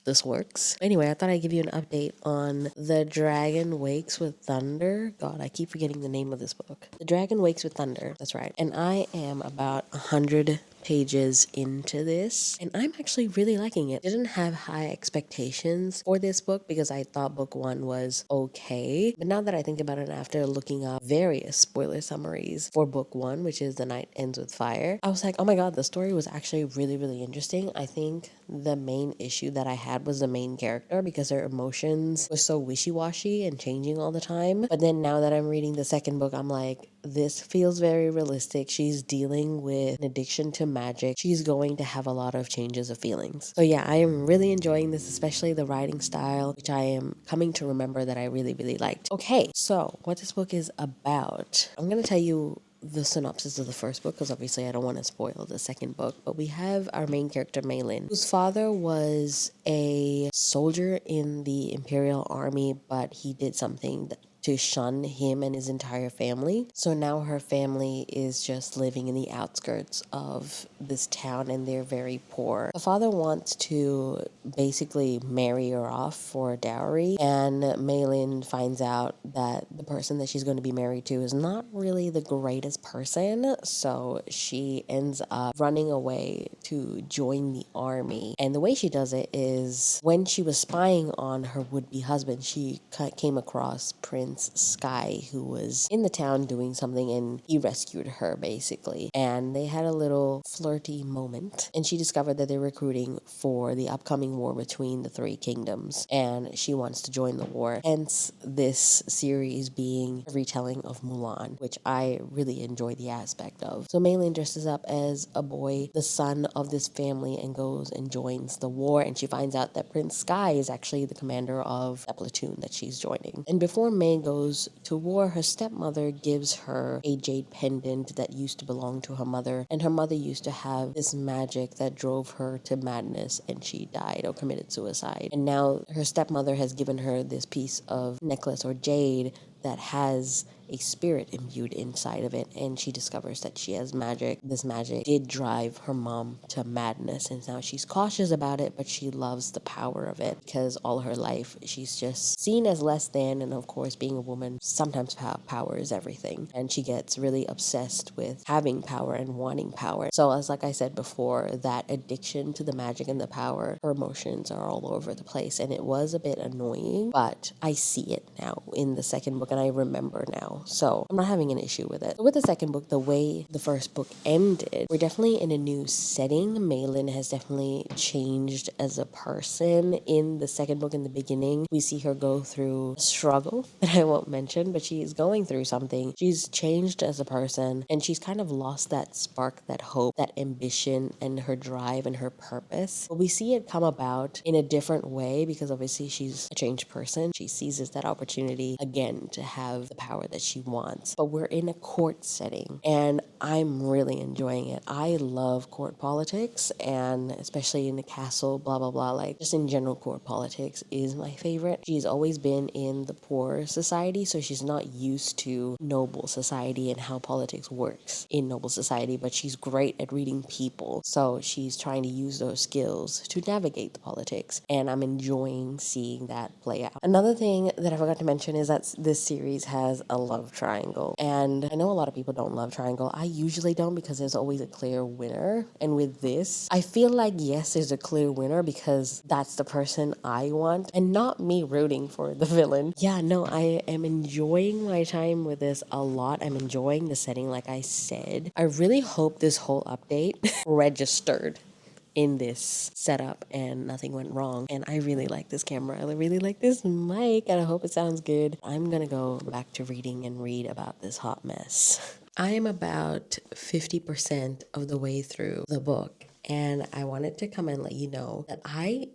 this works. Anyway, I thought I'd give you an update on The Dragon Wakes with Thunder. God, I keep forgetting the name of this book. The Dragon Wakes with Thunder, that's right. And I am about 100 pages into this, and I'm actually really liking it. I didn't have high expectations for this book because I thought book 1 was okay, but now that I think about it after looking up various spoiler summaries for book 1, which is The Night Ends with Fire, I was like, oh my god, the story was actually really, really interesting. I think the main issue that I had was the main character because her emotions were so wishy-washy and changing all the time. But then now that I'm reading the second book, I'm like, this feels very realistic. She's dealing with an addiction to magic. She's going to have a lot of changes of feelings. So yeah, I am really enjoying this, especially the writing style, which I am coming to remember that I really, really liked. Okay, so what this book is about. I'm going to tell you the synopsis of the first book because obviously I don't want to spoil the second book, but we have our main character Maylin, whose father was a soldier in the Imperial Army, but he did something to shun him and his entire family. So now her family is just living in the outskirts of this town and they're very poor. The father wants to basically marry her off for a dowry, and Maylin finds out that the person that she's going to be married to is not really the greatest person, so she ends up running away to join the army. And the way she does it is when she was spying on her would-be husband, she came across Prince Sky, who was in the town doing something, and he rescued her basically. And they had a little flirty moment, and she discovered that they're recruiting for the upcoming war between the three kingdoms, and she wants to join the war. Hence this series being a retelling of Mulan, which I really enjoy the aspect of. So Maylin dresses up as a boy, the son of this family, and goes and joins the war, and she finds out that Prince Sky is actually the commander of that platoon that she's joining. And before May goes to war, her stepmother gives her a jade pendant that used to belong to her mother, and her mother used to have this magic that drove her to madness and she died or committed suicide. And now her stepmother has given her this piece of necklace or jade that has a spirit imbued inside of it, and she discovers that she has magic. This magic did drive her mom to madness, and now she's cautious about it, but she loves the power of it because all her life she's just seen as less than, and of course being a woman, sometimes power is everything, and she gets really obsessed with having power and wanting power. So as like I said before, that addiction to the magic and the power, her emotions are all over the place, and it was a bit annoying, but I see it now in the second book and I remember now. So I'm not having an issue with it. So with the second book, the way the first book ended, we're definitely in a new setting. Maylin has definitely changed as a person. In the second book, in the beginning, we see her go through a struggle that I won't mention, but she's going through something. She's changed as a person, and she's kind of lost that spark, that hope, that ambition, and her drive and her purpose. But we see it come about in a different way because obviously she's a changed person. She seizes that opportunity again to have the power that she wants. But we're in a court setting and I'm really enjoying it. I love court politics, and especially in the castle, blah blah blah, like just in general court politics is my favorite. She's always been in the poor society, so she's not used to noble society and how politics works in noble society, but she's great at reading people, so she's trying to use those skills to navigate the politics, and I'm enjoying seeing that play out. Another thing that I forgot to mention is that this series has a love triangle, and I know a lot of people don't love triangle. I usually don't because there's always a clear winner, and with this I feel like yes, there's a clear winner because that's the person I want and not me rooting for the villain. Yeah, no, I am enjoying my time with this a lot. I'm enjoying the setting, like I said. I really hope this whole update registered in this setup and nothing went wrong. And I really like this camera. I really like this mic, and I hope it sounds good. I'm gonna go back to reading and read about this hot mess. I am about 50% of the way through the book, and I wanted to come and let you know that I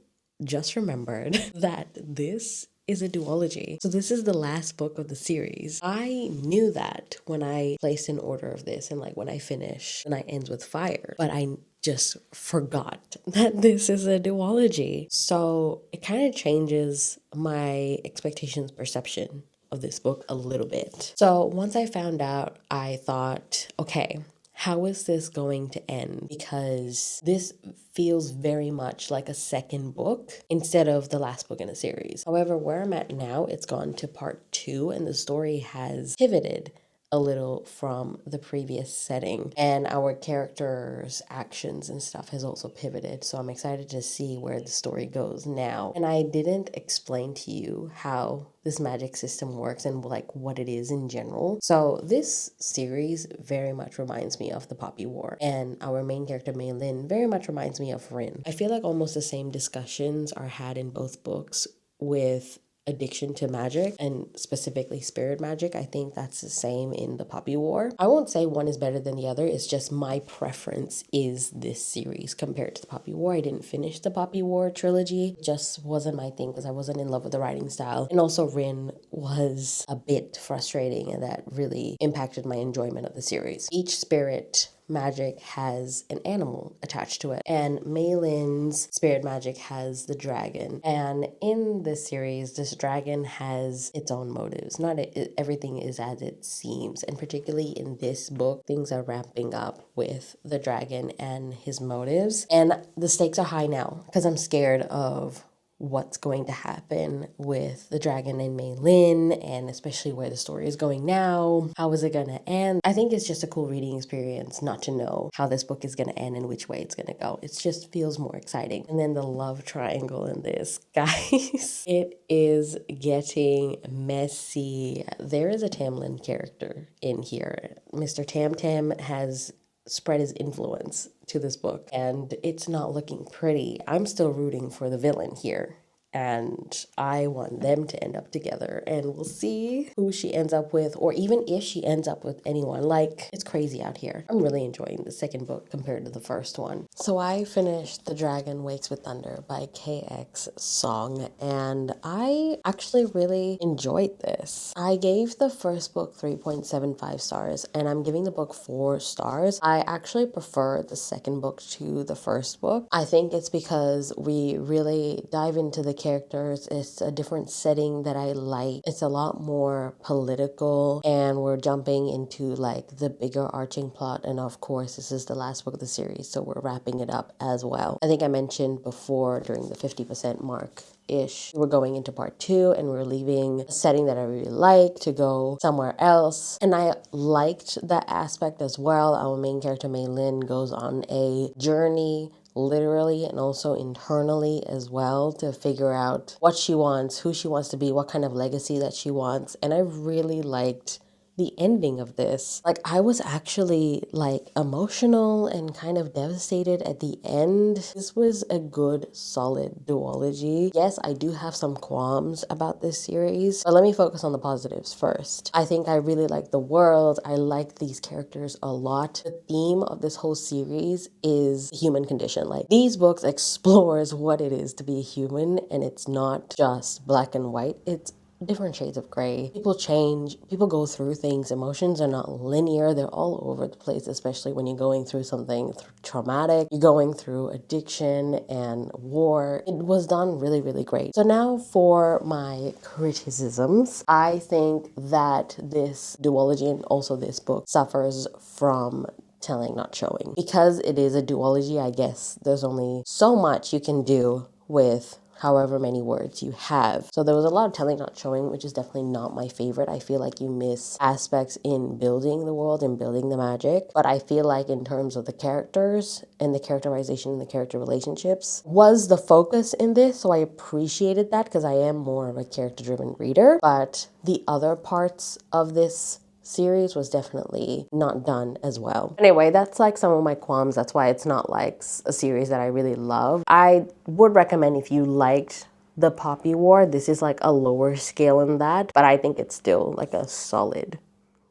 just remembered that this is a duology. So this is the last book of the series. I knew that when I placed an order of this, and like when I finish, and I ends with fire, but I just forgot that this is a duology. So it kind of changes my expectations perception of this book a little bit. So once I found out, I thought, okay, how is this going to end? Because this feels very much like a second book instead of the last book in a series. However, where I'm at now, it's gone to part 2 and the story has pivoted a little from the previous setting, and our characters' actions and stuff has also pivoted, so I'm excited to see where the story goes now. And I didn't explain to you how this magic system works and like what it is in general. So this series very much reminds me of the Poppy War, and our main character Maylin very much reminds me of Rin. I feel like almost the same discussions are had in both books with addiction to magic, and specifically spirit magic. I think that's the same in the Poppy War. I won't say one is better than the other. It's just my preference is this series compared to the Poppy War. I didn't finish the Poppy War trilogy. It just wasn't my thing because I wasn't in love with the writing style. And also Rin was a bit frustrating, and that really impacted my enjoyment of the series. Each spirit magic has an animal attached to it, and Maylin's spirit magic has the dragon. And in this series, this dragon has its own motives. Not everything is as it seems, and particularly in this book, things are ramping up with the dragon and his motives, and the stakes are high now because I'm scared of what's going to happen with the dragon and Mei Lin, and especially where the story is going now. How is it going to end? I think it's just a cool reading experience not to know how this book is going to end and which way it's going to go. It just feels more exciting. And then the love triangle in this, guys, it is getting messy. There is a Tamlin character in here. Mr. Tam Tam has spread his influence to this book, and it's not looking pretty. I'm still rooting for the villain here, and I want them to end up together, and we'll see who she ends up with, or even if she ends up with anyone. Like, it's crazy out here. I'm really enjoying the second book compared to the first one. So I finished The Dragon Wakes with Thunder by KX Song, and I actually really enjoyed this. I gave the first book 3.75 stars, and I'm giving the book 4 stars. I actually prefer the second book to the first book. I think it's because we really dive into the characters. It's a different setting that I like. It's a lot more political, and we're jumping into like the bigger arching plot. And of course, this is the last book of the series, so we're wrapping it up as well. I think I mentioned before during the 50% mark ish, we're going into part 2, and we're leaving a setting that I really like to go somewhere else. And I liked that aspect as well. Our main character Mei Lin goes on a journey, literally and also internally as well, to figure out what she wants, who she wants to be, what kind of legacy that she wants. And I really liked the ending of this. Like, I was actually like emotional and kind of devastated at the end. This was a good, solid duology. Yes, I do have some qualms about this series, but let me focus on the positives first. I think I really like the world. I like these characters a lot. The theme of this whole series is the human condition. Like, these books explores what it is to be a human, and it's not just black and white. It's different shades of gray. People change, people go through things. Emotions are not linear. They're all over the place, especially when you're going through something traumatic. You're going through addiction and war. It was done really, really great. So now for my criticisms. I think that this duology and also this book suffers from telling, not showing. Because it is a duology, I guess there's only so much you can do with however many words you have. So there was a lot of telling, not showing, which is definitely not my favorite. I feel like you miss aspects in building the world and building the magic. But I feel like in terms of the characters and the characterization and the character relationships was the focus in this. So I appreciated that because I am more of a character-driven reader. But the other parts of this series was definitely not done as well. Anyway, that's like some of my qualms. That's why it's not like a series that I really love. I would recommend, if you liked the Poppy War, this is like a lower scale in that, but I think it's still like a solid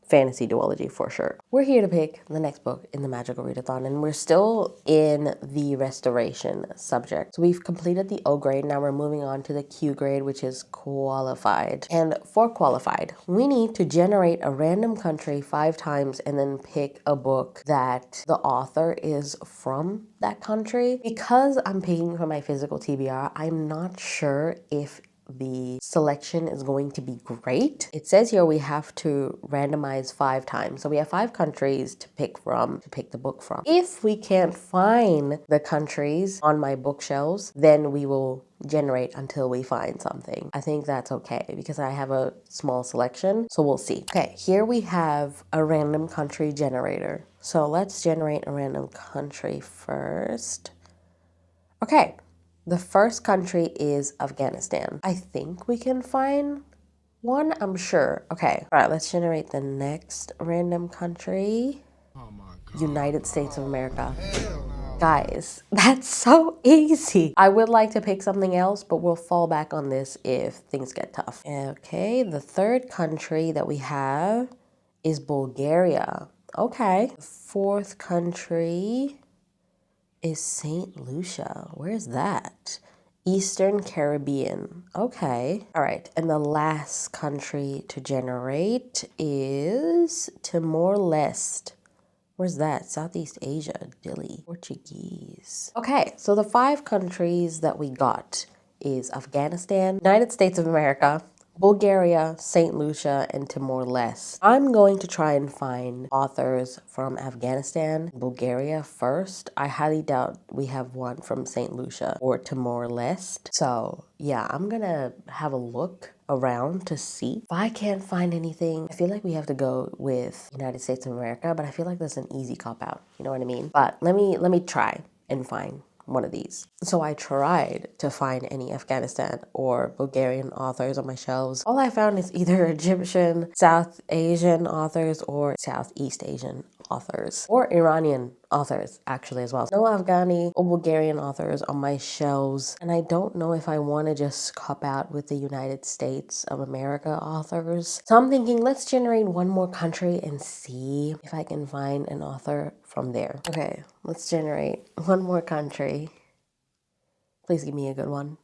fantasy duology for sure. We're here to pick the next book in the Magical Readathon, and we're still in the restoration subject. So we've completed the O grade, now we're moving on to the Q grade, which is qualified. And for qualified, we need to generate a random country 5 times and then pick a book that the author is from that country. Because I'm picking from my physical TBR, I'm not sure if the selection is going to be great. It says here we have to randomize 5 times. So we have 5 countries to pick from, to pick the book from. If we can't find the countries on my bookshelves, then we will generate until we find something. I think that's okay because I have a small selection, so we'll see. Okay, here we have a random country generator. So let's generate a random country first. Okay. The first country is Afghanistan. I think we can find one, I'm sure. Okay, all right, let's generate the next random country. Oh my God. United States of America. Guys, that's so easy. I would like to pick something else, but we'll fall back on this if things get tough. Okay, the third country that we have is Bulgaria. Okay. The fourth country is St. Lucia. Where's that? Eastern Caribbean. Okay. All right. And the last country to generate is Timor-Leste. Where's that? Southeast Asia, Dili, Portuguese. Okay, so the 5 countries that we got is Afghanistan, United States of America, Bulgaria, St. Lucia, and Timor-Leste. I'm going to try and find authors from Afghanistan, Bulgaria first. I highly doubt we have one from St. Lucia or Timor-Leste. So yeah, I'm gonna have a look around to see if I can't find anything. I feel like we have to go with United States of America, but I feel like that's an easy cop out. You know what I mean? But let me try and find one of these. So I tried to find any Afghanistan or Bulgarian authors on my shelves. All I found is either Egyptian, South Asian authors or Southeast Asian authors or Iranian authors actually as well. No Afghani or Bulgarian authors on my shelves, and I don't know if I want to just cop out with the United States of America authors. So I'm thinking let's generate one more country and see if I can find an author from there. Okay, let's generate one more country. Please give me a good one.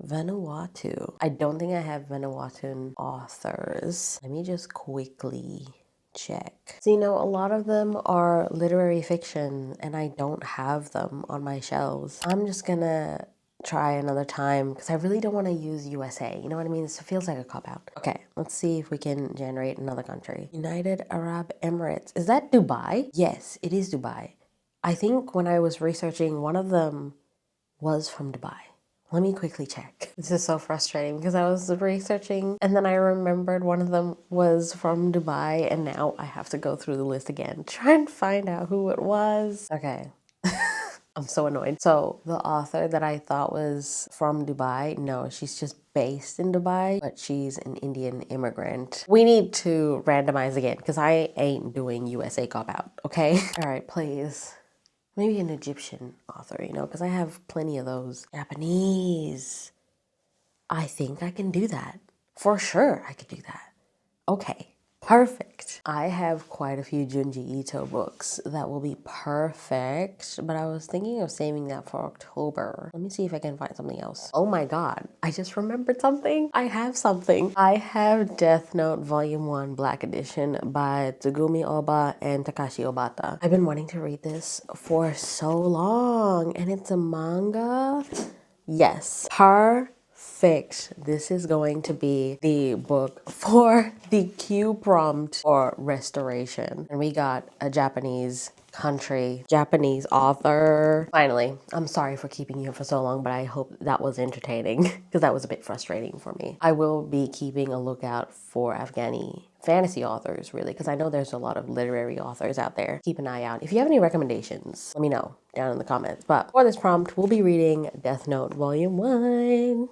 Vanuatu. I don't think I have Vanuatuan authors. Let me just quickly check. So, you know, a lot of them are literary fiction and I don't have them on my shelves. I'm just gonna try another time because I really don't want to use USA. You know what I mean? It feels like a cop-out. Okay, let's see if we can generate another country. United Arab Emirates. Is that Dubai? Yes, it is Dubai. I think when I was researching, one of them was from Dubai. Let me quickly check. This is so frustrating because I was researching and then I remembered one of them was from Dubai and now I have to go through the list again, try and find out who it was. Okay. I'm so annoyed. So the author that I thought was from Dubai, no, she's just based in Dubai, but she's an Indian immigrant. We need to randomize again because I ain't doing USA cop out, okay? All right, please. Maybe an Egyptian author, you know, because I have plenty of those. Japanese. I think I can do that. For sure, I could do that. Okay, perfect. I have quite a few Junji Ito books that will be perfect, but I was thinking of saving that for October. Let me see if I can find something else. Oh my god, I just remembered something. I have something. I have Death Note Volume 1 Black Edition by Tsugumi Oba and Takashi Obata. I've been wanting to read this for so long, and it's a manga. Yes, perfect. This is going to be the book for the Q prompt for restoration. And we got a Japanese author. Finally, I'm sorry for keeping you for so long, but I hope that was entertaining because that was a bit frustrating for me. I will be keeping a lookout for Afghani fantasy authors, really, because I know there's a lot of literary authors out there. Keep an eye out. If you have any recommendations, let me know down in the comments. But for this prompt, we'll be reading Death Note Volume 1.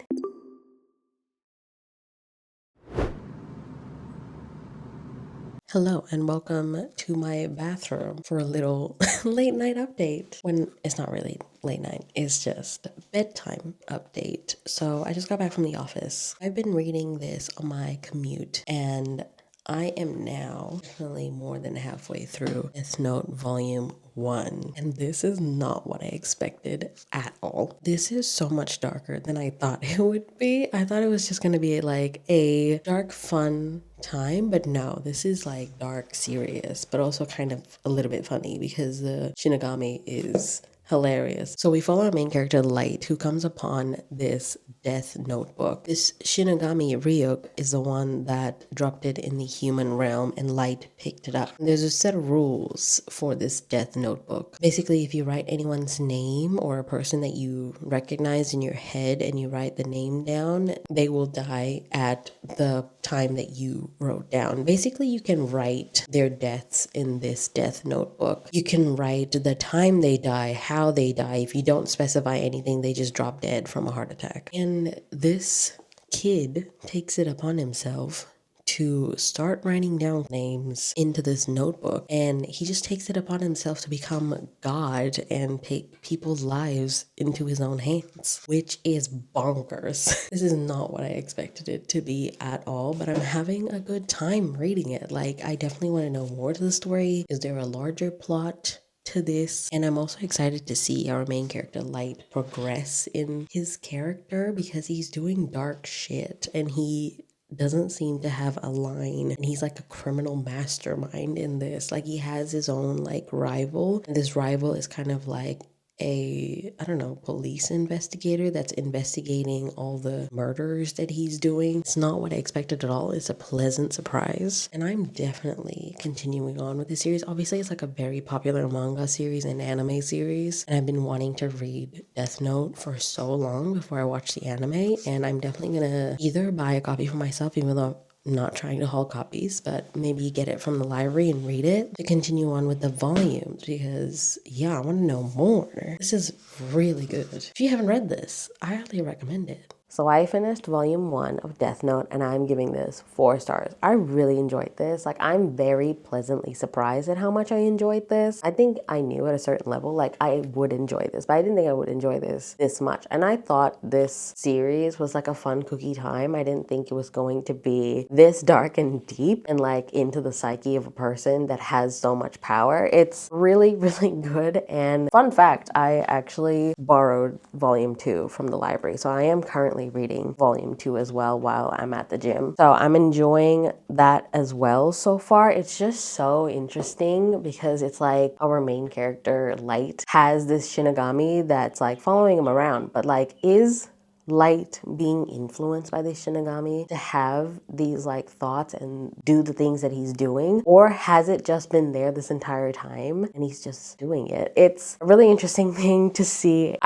Hello and welcome to my bathroom for a little late night update. When it's not really late night, it's just bedtime update. So I just got back from the office. I've been reading this on my commute and I am now definitely more than halfway through Death Note Volume 1. And this is not what I expected at all. This is so much darker than I thought it would be. I thought it was just going to be like a dark, fun time, but no, this is like dark, serious, but also kind of a little bit funny because the Shinigami is hilarious. So we follow our main character, Light, who comes upon this death notebook. This Shinigami Ryuk is the one that dropped it in the human realm and Light picked it up. There's a set of rules for this death notebook. Basically, if you write anyone's name or a person that you recognize in your head and you write the name down, they will die at the time that you wrote down. Basically, you can write their deaths in this death notebook. You can write the time they die, how they die. If you don't specify anything, they just drop dead from a heart attack. And this kid takes it upon himself to start writing down names into this notebook, and he just takes it upon himself to become God and take people's lives into his own hands, which is bonkers. This is not what I expected it to be at all, but I'm having a good time reading it. Like, I definitely want to know more to the story. Is there a larger plot to this? And I'm also excited to see our main character Light progress in his character, because he's doing dark shit and he doesn't seem to have a line, and he's like a criminal mastermind in this. Like, he has his own like rival, and this rival is kind of like I don't know, police investigator that's investigating all the murders that he's doing. It's not what I expected at all. It's a pleasant surprise. And I'm definitely continuing on with the series. Obviously, it's like a very popular manga series and anime series. And I've been wanting to read Death Note for so long before I watch the anime. And I'm definitely gonna either buy a copy for myself, even though I'm not trying to haul copies, but maybe get it from the library and read it to continue on with the volumes, because yeah, I want to know more. This is really good. If you haven't read this, I highly recommend it. So I finished volume 1 of Death Note, and I'm giving this 4 stars. I really enjoyed this. Like, I'm very pleasantly surprised at how much I enjoyed this. I think I knew at a certain level, like, I would enjoy this, but I didn't think I would enjoy this much. And I thought this series was like a fun cookie time. I didn't think it was going to be this dark and deep and like into the psyche of a person that has so much power. It's really, really good. And fun fact, I actually borrowed volume 2 from the library. So I am currently reading volume 2 as well while I'm at the gym. So I'm enjoying that as well so far. It's just so interesting because it's like our main character, Light, has this Shinigami that's like following him around, but like, is Light being influenced by this Shinigami to have these like thoughts and do the things that he's doing? Or has it just been there this entire time and he's just doing it? It's a really interesting thing to see.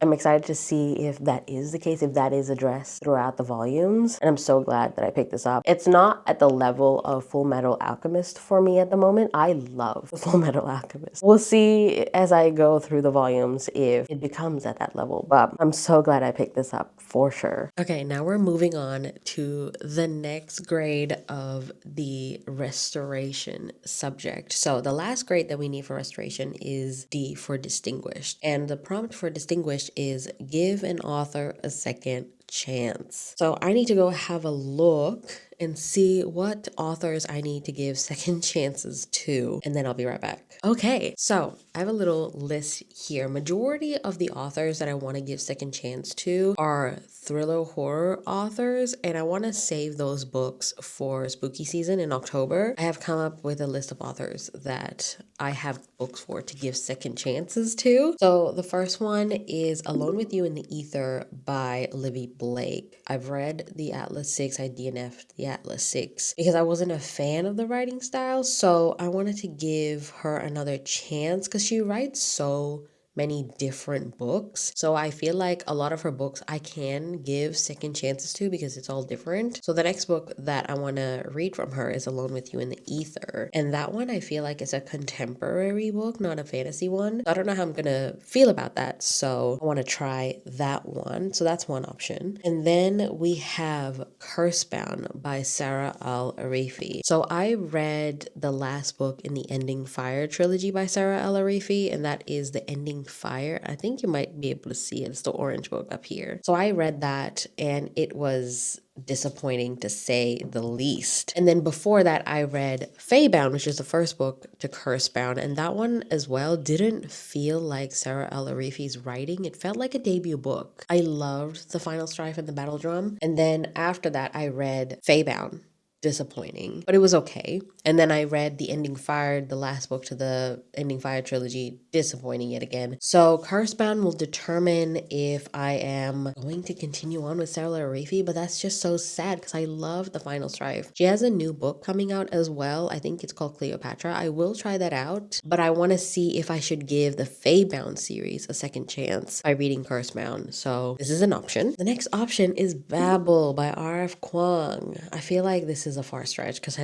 I'm excited to see if that is the case, if that is addressed throughout the volumes. And I'm so glad that I picked this up. It's not at the level of Full Metal Alchemist for me at the moment. I love Full Metal Alchemist. We'll see as I go through the volumes if it becomes at that level, but I'm so glad I picked this up for sure. Okay, now we're moving on to the next grade of the restoration subject. So the last grade that we need for restoration is D for distinguished. And the prompt for distinguished is give an author a second chance. So I need to go have a look and see what authors I need to give second chances to, and then I'll be right back. Okay, so I have a little list here. Majority of the authors that I want to give second chance to are thriller horror authors, and I want to save those books for spooky season in October. I have come up with a list of authors that I have books for to give second chances to. So the first one is Alone with You in the Ether by Livy Blake. I've read the Atlas 6. I DNF'd the Atlas 6 because I wasn't a fan of the writing style, so I wanted to give her another chance because she writes so many different books. So I feel like a lot of her books I can give second chances to because it's all different. So the next book that I want to read from her is Alone with You in the Ether. And that one I feel like is a contemporary book, not a fantasy one. I don't know how I'm going to feel about that. So I want to try that one. So that's one option. And then we have Cursebound by Sarah Al-Arifi. So I read the last book in the Ending Fire trilogy by Sarah Al-Arifi, and that is The Ending Fire. I think you might be able to see it. It's the orange book up here. So I read that and it was disappointing to say the least. And then before that I read Faybound, which is the first book to Cursebound, and that one as well didn't feel like Sarah Al-Arifi's writing. It felt like a debut book. I loved The Final Strife and the Battle Drum, and then after that I read Faybound. Disappointing, but it was okay. And then I read The Ending Fire, the last book to the Ending Fire trilogy. Disappointing yet again. So Cursebound will determine if I am going to continue on with Sarah Al-Arifi, but that's just so sad because I love The Final Strife. She has a new book coming out as well. I think it's called Cleopatra. I will try that out, but I want to see if I should give the Faybound series a second chance by reading Cursebound. So this is an option. The next option is Babel by R.F. Kuang. I feel like this is is a far stretch because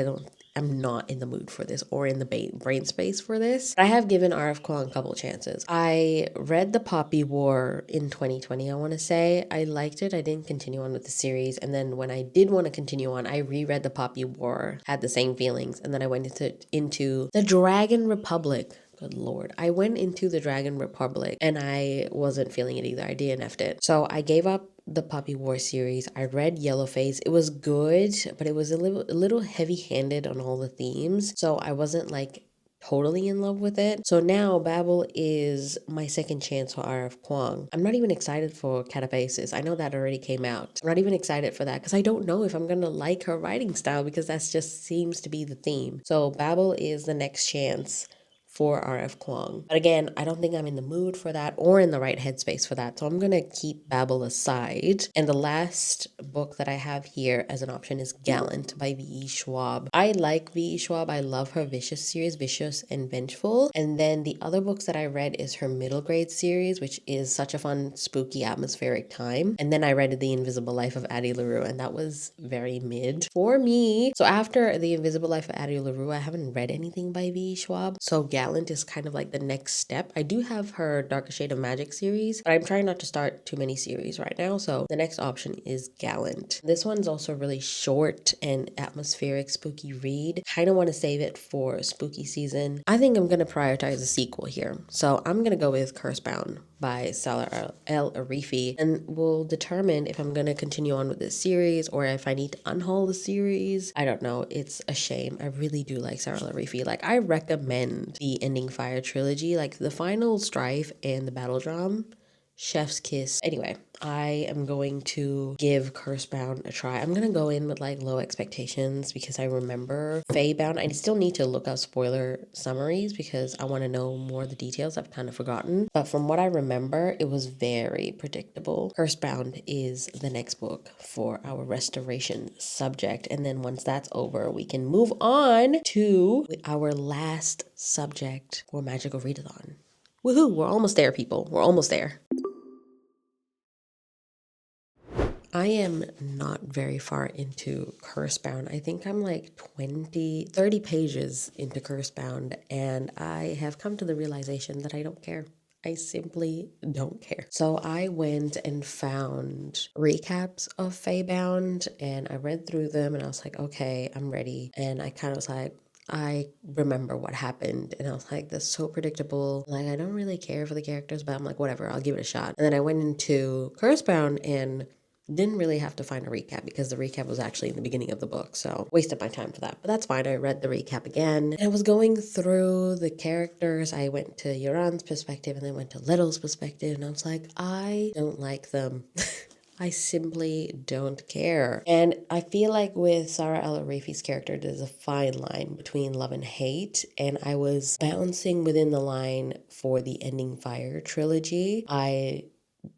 I'm not in the mood for this or in the brain space for this. But I have given R.F. Kuang a couple chances. I read The Poppy War in 2020, I want to say. I liked it. I didn't continue on with the series. And then when I did want to continue on, I reread The Poppy War, had the same feelings. And then I went into The Dragon Republic. Good Lord. I went into the Dragon Republic and I wasn't feeling it either. I DNF'd it. So I gave up the Poppy War series. I read Yellowface. It was good, but it was a little heavy-handed on all the themes. So I wasn't like totally in love with it. So now Babel is my second chance for R.F. Kuang. I'm not even excited for Catabasis. I know that already came out. I'm not even excited for that because I don't know if I'm gonna like her writing style because that's just seems to be the theme. So Babel is the next chance for R.F. Kuang. But again, I don't think I'm in the mood for that or in the right headspace for that. So I'm going to keep Babel aside. And the last book that I have here as an option is Gallant by V.E. Schwab. I like V.E. Schwab. I love her Vicious series, Vicious and Vengeful. And then the other books that I read is her middle grade series, which is such a fun, spooky, atmospheric time. And then I read The Invisible Life of Addie LaRue, and that was very mid for me. So after The Invisible Life of Addie LaRue, I haven't read anything by V.E. Schwab. So Gallant is kind of like the next step. I do have her Darker Shade of Magic series, but I'm trying not to start too many series right now. So the next option is Gallant. This one's also really short and atmospheric, spooky read. Kind of want to save it for spooky season. I think I'm going to prioritize a sequel here. So I'm going to go with Cursebound by Salah El Arifi, and we'll determine if I'm going to continue on with this series or if I need to unhaul the series. I don't know. It's a shame. I really do like Salah El Arifi. Like, I recommend the Ending Fire trilogy, like the Final Strife and the Battle Drum. Chef's kiss. Anyway, I am going to give Cursebound a try. I'm going to go in with like low expectations because I remember Feybound. I still need to look up spoiler summaries because I want to know more of the details I've kind of forgotten. But from what I remember, it was very predictable. Cursebound is the next book for our restoration subject. And then once that's over, we can move on to our last subject for Magical Readathon. Woohoo, we're almost there, people. We're almost there. I am not very far into Cursebound. I think I'm like 30 pages into Cursebound, and I have come to the realization that I don't care. I simply don't care. So I went and found recaps of Feybound, and I read through them, and I was like, okay, I'm ready. And I kind of was like, I remember what happened, and I was like, that's so predictable. Like, I don't really care for the characters, but I'm like, whatever, I'll give it a shot. And then I went into Cursebound and didn't really have to find a recap because the recap was actually in the beginning of the book, so wasted my time for that. But that's fine. I read the recap again, and I was going through the characters. I went to Yoran's perspective and then went to Little's perspective, and I was like, I don't like them. I simply don't care. And I feel like with Sarah El Arifi's character, there's a fine line between love and hate, and I was bouncing within the line for the Ending Fire trilogy. I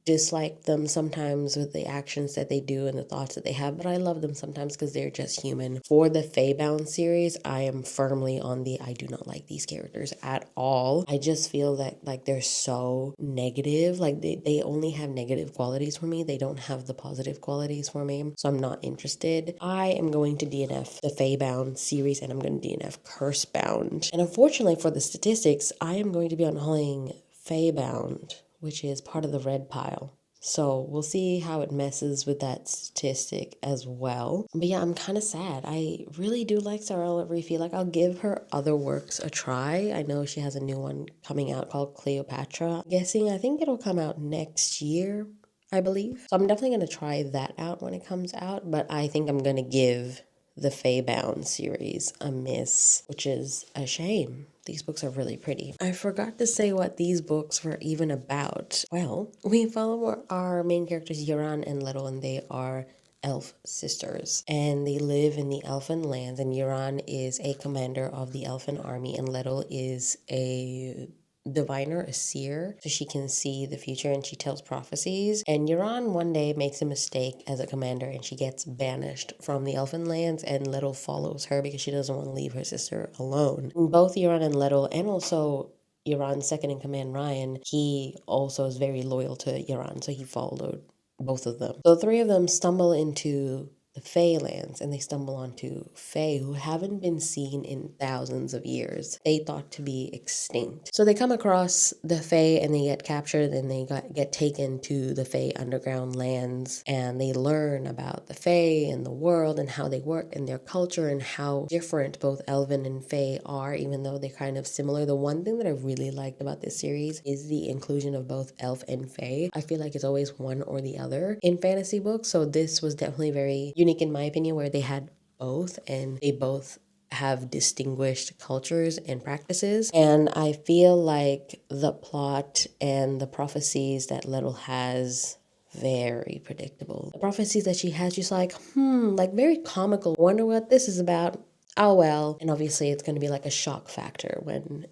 dislike them sometimes with the actions that they do and the thoughts that they have, but I love them sometimes because they're just human. For the Feybound series, I am firmly on the I do not like these characters at all. I just feel that like they're so negative. Like they only have negative qualities for me. They don't have the positive qualities for me. So I'm not interested. I am going to DNF the Feybound series and I'm going to DNF Cursebound. And unfortunately for the statistics, I am going to be unhauling Feybound, which is part of the red pile. So we'll see how it messes with that statistic as well. But yeah, I'm kind of sad. I really do like Sarah El Arifi. Like, I'll give her other works a try. I know she has a new one coming out called Cleopatra. I'm guessing, I think it'll come out next year, I believe. So I'm definitely going to try that out when it comes out. But I think I'm going to give the Feybound series a miss, which is a shame. These books are really pretty. I forgot to say what these books were even about. Well, we follow our main characters, Yoran and Little, and they are elf sisters. And they live in the elfin lands, and Yoran is a commander of the elfin army, and Little is a diviner, a seer, so she can see the future and she tells prophecies. And Yoran one day makes a mistake as a commander and she gets banished from the elfin lands, and Little follows her because she doesn't want to leave her sister alone. And both Yoran and Little, and also Yoran's second in command, Ryan, he also is very loyal to Yoran, so he followed both of them. So the three of them stumble into the Fae lands, and they stumble onto Fae who haven't been seen in thousands of years. They thought to be extinct. So they come across the Fae and they get captured, and they get taken to the Fae underground lands, and they learn about the Fae and the world and how they work and their culture and how different both Elven and Fae are, even though they're kind of similar. The one thing that I really liked about this series is the inclusion of both Elf and Fae. I feel like it's always one or the other in fantasy books, so this was definitely very unique in my opinion, where they had both, and they both have distinguished cultures and practices. And I feel like the plot and the prophecies that Little has, very predictable. The prophecies that she has, just like very comical. Wonder what this is about. Oh well. And obviously it's going to be like a shock factor when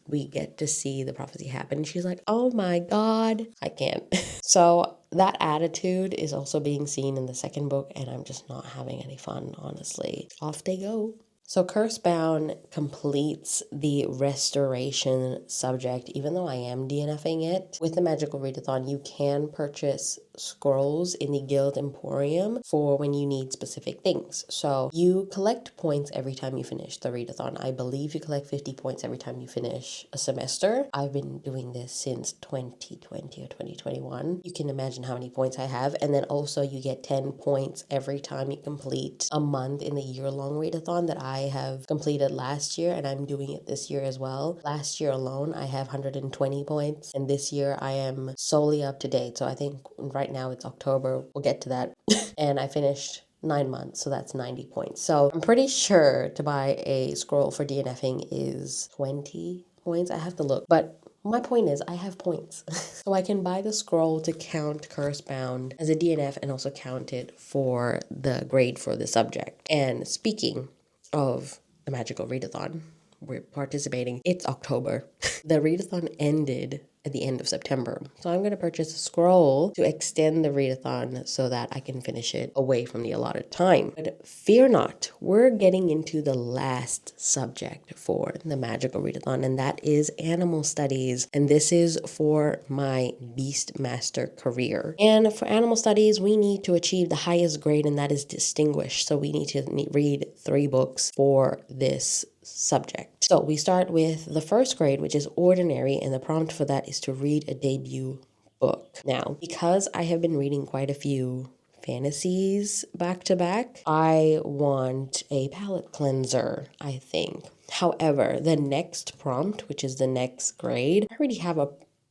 we get to see the prophecy happen. She's like, oh my god, I can't. So that attitude is also being seen in the second book, and I'm just not having any fun, honestly. Off they go. So Cursebound completes the restoration subject, even though I am DNFing it. With the Magical Readathon, you can purchase scrolls in the Guild Emporium for when you need specific things. So you collect points every time you finish the readathon. I believe you collect 50 points every time you finish a semester. I've been doing this since 2020 or 2021. You can imagine how many points I have. And then also you get 10 points every time you complete a month in the year-long readathon that I have completed last year, and I'm doing it this year as well. Last year alone, I have 120 points, and this year I am solely up to date. So I think right now it's October. We'll get to that. And I finished 9 months, so that's 90 points. So I'm pretty sure to buy a scroll for DNFing is 20 points. I have to look, but my point is I have points. So I can buy the scroll to count Cursebound as a DNF and also count it for the grade for the subject. And speaking of the Magical Readathon, we're participating. It's October. The readathon ended at the end of September. So I'm going to purchase a scroll to extend the readathon so that I can finish it away from the allotted time. But fear not, we're getting into the last subject for the Magical Readathon, and that is animal studies. And this is for my Beastmaster career. And for animal studies, we need to achieve the highest grade, and that is distinguished. So we need to read 3 books for this subject. So we start with the first grade, which is ordinary, and the prompt for that is to read a debut book. Now, because I have been reading quite a few fantasies back to back, I want a palate cleanser, I think. However, the next prompt, which is the next grade, I already have a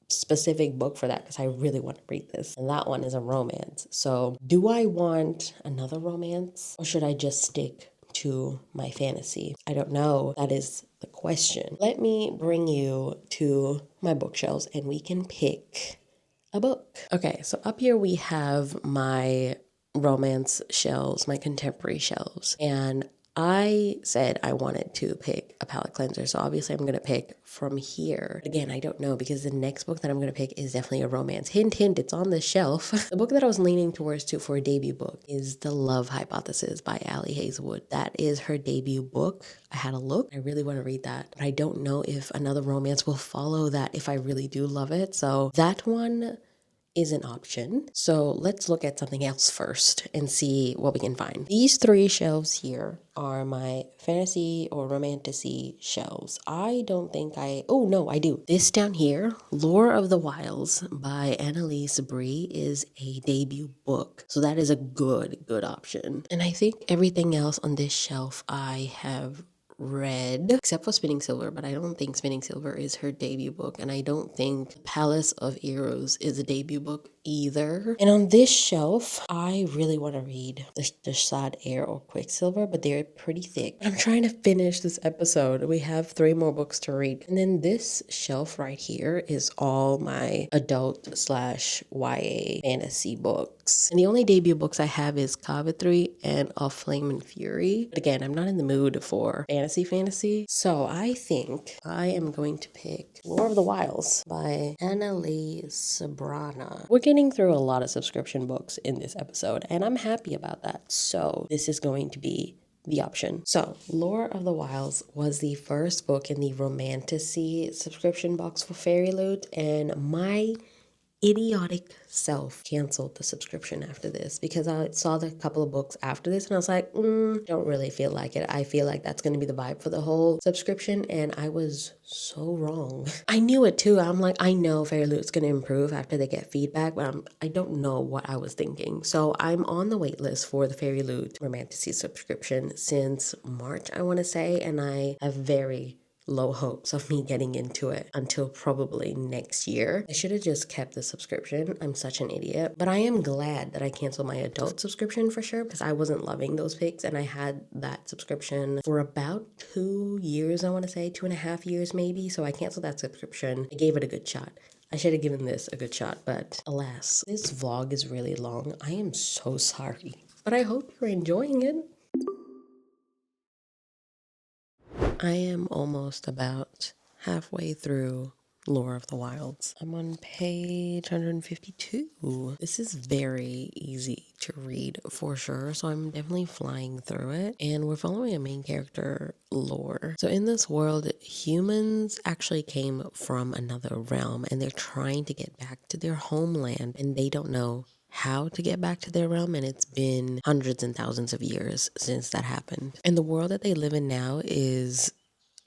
specific book for that because I really want to read this, and that one is a romance. So do I want another romance, or should I just stick to my fantasy? I don't know. That is the question. Let me bring you to my bookshelves and we can pick a book. Okay, so up here we have my romance shelves, my contemporary shelves, and I said I wanted to pick a palette cleanser, so obviously I'm going to pick from here. Again, I don't know, because the next book that I'm going to pick is definitely a romance. Hint, hint, it's on the shelf. The book that I was leaning towards for a debut book is The Love Hypothesis by Allie Hazelwood. That is her debut book. I had a look. I really want to read that, but I don't know if another romance will follow that if I really do love it. So that one is an option. So let's look at something else first and see what we can find. These 3 shelves here are my fantasy or romantasy shelves. I don't think oh no, I do. This down here, Lore of the Wilds by Annalise Brie, is a debut book. So that is a good option. And I think everything else on this shelf I have read, except for Spinning Silver, but I don't think Spinning Silver is her debut book, and I don't think Palace of Eros is a debut book either. And on this shelf, I really want to read the Sad Air or Quicksilver, but they're pretty thick. I'm trying to finish this episode. We have 3 more books to read. And then this shelf right here is all my adult/YA fantasy books. And the only debut books I have is Cavitry and Of Flame and Fury. But again, I'm not in the mood for fantasy. So I think I am going to pick Lore of the Wilds by Annalise Sabrana. We're getting through a lot of subscription books in this episode, and I'm happy about that. So this is going to be the option. So Lore of the Wilds was the first book in the Romantasy subscription box for Fairy Loot, and my idiotic self canceled the subscription after this because I saw the couple of books after this and I was like, don't really feel like it. I feel like that's going to be the vibe for the whole subscription, and I was so wrong. I knew it too. I'm like, I know Fairy Loot's going to improve after they get feedback, but I don't know what I was thinking. So I'm on the wait list for the Fairy Loot Romantasy subscription since March, I want to say, and I have very low hopes of me getting into it until probably next year. I should have just kept the subscription. I'm such an idiot. But I am glad that I canceled my adult subscription for sure, because I wasn't loving those pics, and I had that subscription for about 2 years, I want to say, 2.5 years maybe. So I canceled that subscription. I gave it a good shot. I should have given this a good shot, but alas, this vlog is really long. I am so sorry, but I hope you're enjoying it. I am almost about halfway through Lore of the Wilds. I'm on page 152. This is very easy to read for sure, so I'm definitely flying through it. And we're following a main character, Lore. So in this world, humans actually came from another realm and they're trying to get back to their homeland, and they don't know how to get back to their realm, and it's been hundreds and thousands of years since that happened. And the world that they live in now is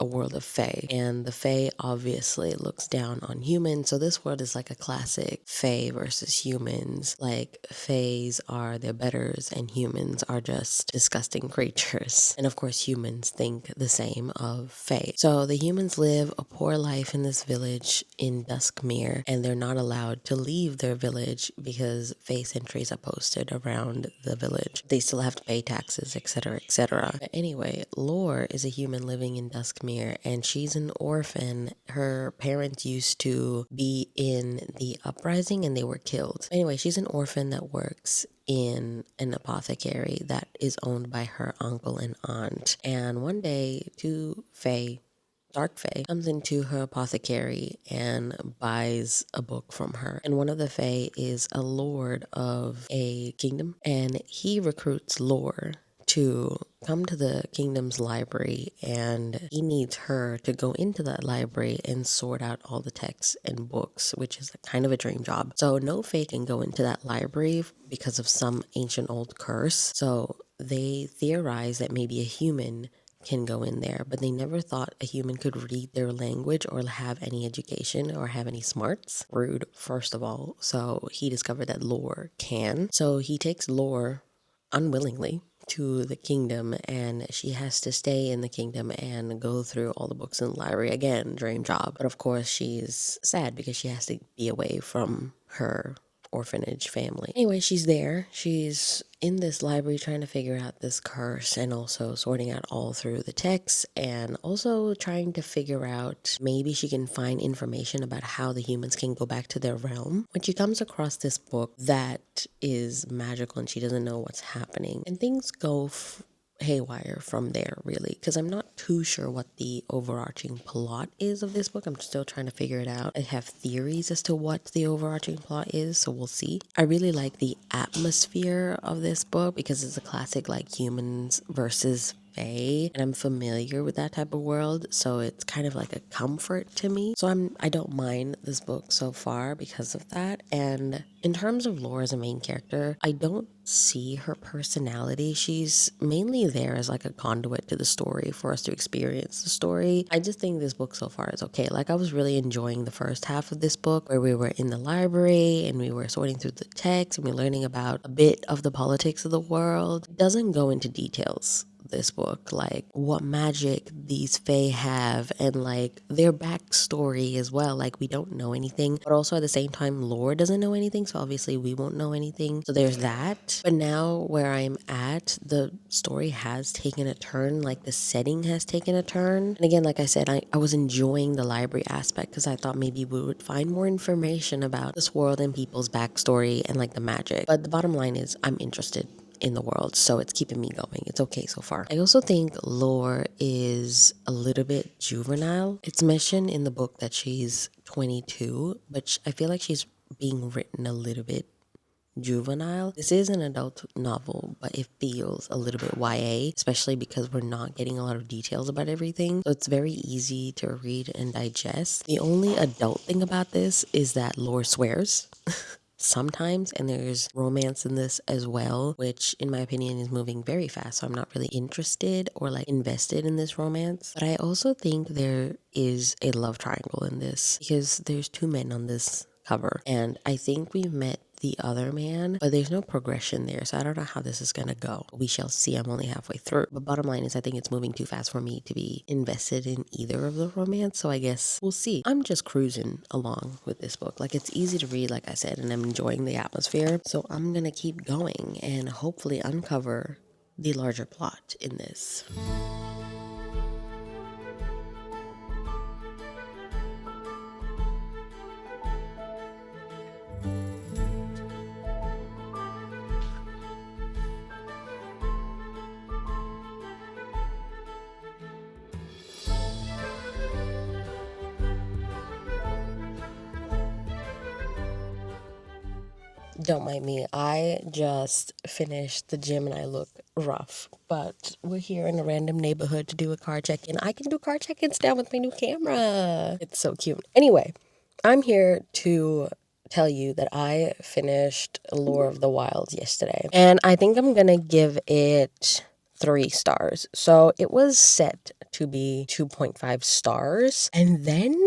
a world of Fae, and the Fae obviously looks down on humans. So this world is like a classic Fae versus humans. Like, Faes are their betters and humans are just disgusting creatures. And of course humans think the same of Fae. So the humans live a poor life in this village in Duskmere, and they're not allowed to leave their village because Fae sentries are posted around the village. They still have to pay taxes, etc., etc. But anyway, Lore is a human living in Duskmere, and she's an orphan. Her parents used to be in the uprising and they were killed. Anyway, she's an orphan that works in an apothecary that is owned by her uncle and aunt. And one day, two Fae, Dark Fae, comes into her apothecary and buys a book from her. And one of the Fae is a lord of a kingdom, and he recruits Lore to come to the kingdom's library, and he needs her to go into that library and sort out all the texts and books, which is kind of a dream job. So no Fae can go into that library because of some ancient old curse. So they theorize that maybe a human can go in there, but they never thought a human could read their language or have any education or have any smarts. Rude, first of all. So he discovered that Lore can. So he takes Lore unwillingly to the kingdom, and she has to stay in the kingdom and go through all the books in the library. Again, dream job. But of course she's sad because she has to be away from her orphanage family. Anyway, she's there. She's in this library trying to figure out this curse, and also sorting out all through the texts, and also trying to figure out maybe she can find information about how the humans can go back to their realm. When she comes across this book that is magical and she doesn't know what's happening, and things go haywire from there, really, because I'm not too sure what the overarching plot is of this book. I'm still trying to figure it out. I have theories as to what the overarching plot is, so we'll see. I really like the atmosphere of this book because it's a classic like humans versus Fae, and I'm familiar with that type of world, so it's kind of like a comfort to me. So I don't mind this book so far because of that. And in terms of Lore as a main character, I don't see her personality. She's mainly there as like a conduit to the story for us to experience the story. I just think this book so far is okay. Like, I was really enjoying the first half of this book where we were in the library and we were sorting through the text and we're learning about a bit of the politics of the world. It doesn't go into details, this book, like what magic these Fae have and like their backstory as well. Like, we don't know anything, but also at the same time Lore doesn't know anything, so obviously we won't know anything. So there's that. But now where I'm at, the story has taken a turn, like the setting has taken a turn. And again, like I said, I was enjoying the library aspect because I thought maybe we would find more information about this world and people's backstory and like the magic. But the bottom line is I'm interested in the world, so it's keeping me going. It's okay so far. I also think Lore is a little bit juvenile. It's mentioned in the book that she's 22, but I feel like she's being written a little bit juvenile. This is an adult novel, but it feels a little bit YA, especially because we're not getting a lot of details about everything. So it's very easy to read and digest. The only adult thing about this is that Lore swears. Sometimes, and there's romance in this as well, which in my opinion is moving very fast, so I'm not really interested or like invested in this romance. But I also think there is a love triangle in this because there's two men on this cover, and I think we've met the other man, but there's no progression there, so I don't know how this is gonna go. We shall see. I'm only halfway through, but bottom line is I think it's moving too fast for me to be invested in either of the romance, so I guess we'll see. I'm just cruising along with this book. Like, it's easy to read, like I said, and I'm enjoying the atmosphere, so I'm gonna keep going and hopefully uncover the larger plot in this. Don't mind me, I just finished the gym and I look rough, but we're here in a random neighborhood to do a car check-in. I can do car check-ins now with my new camera. It's so cute. Anyway, I'm here to tell you that I finished Lore of the Wilds yesterday, and I think I'm gonna give it 3 stars. So it was set to be 2.5 stars, and then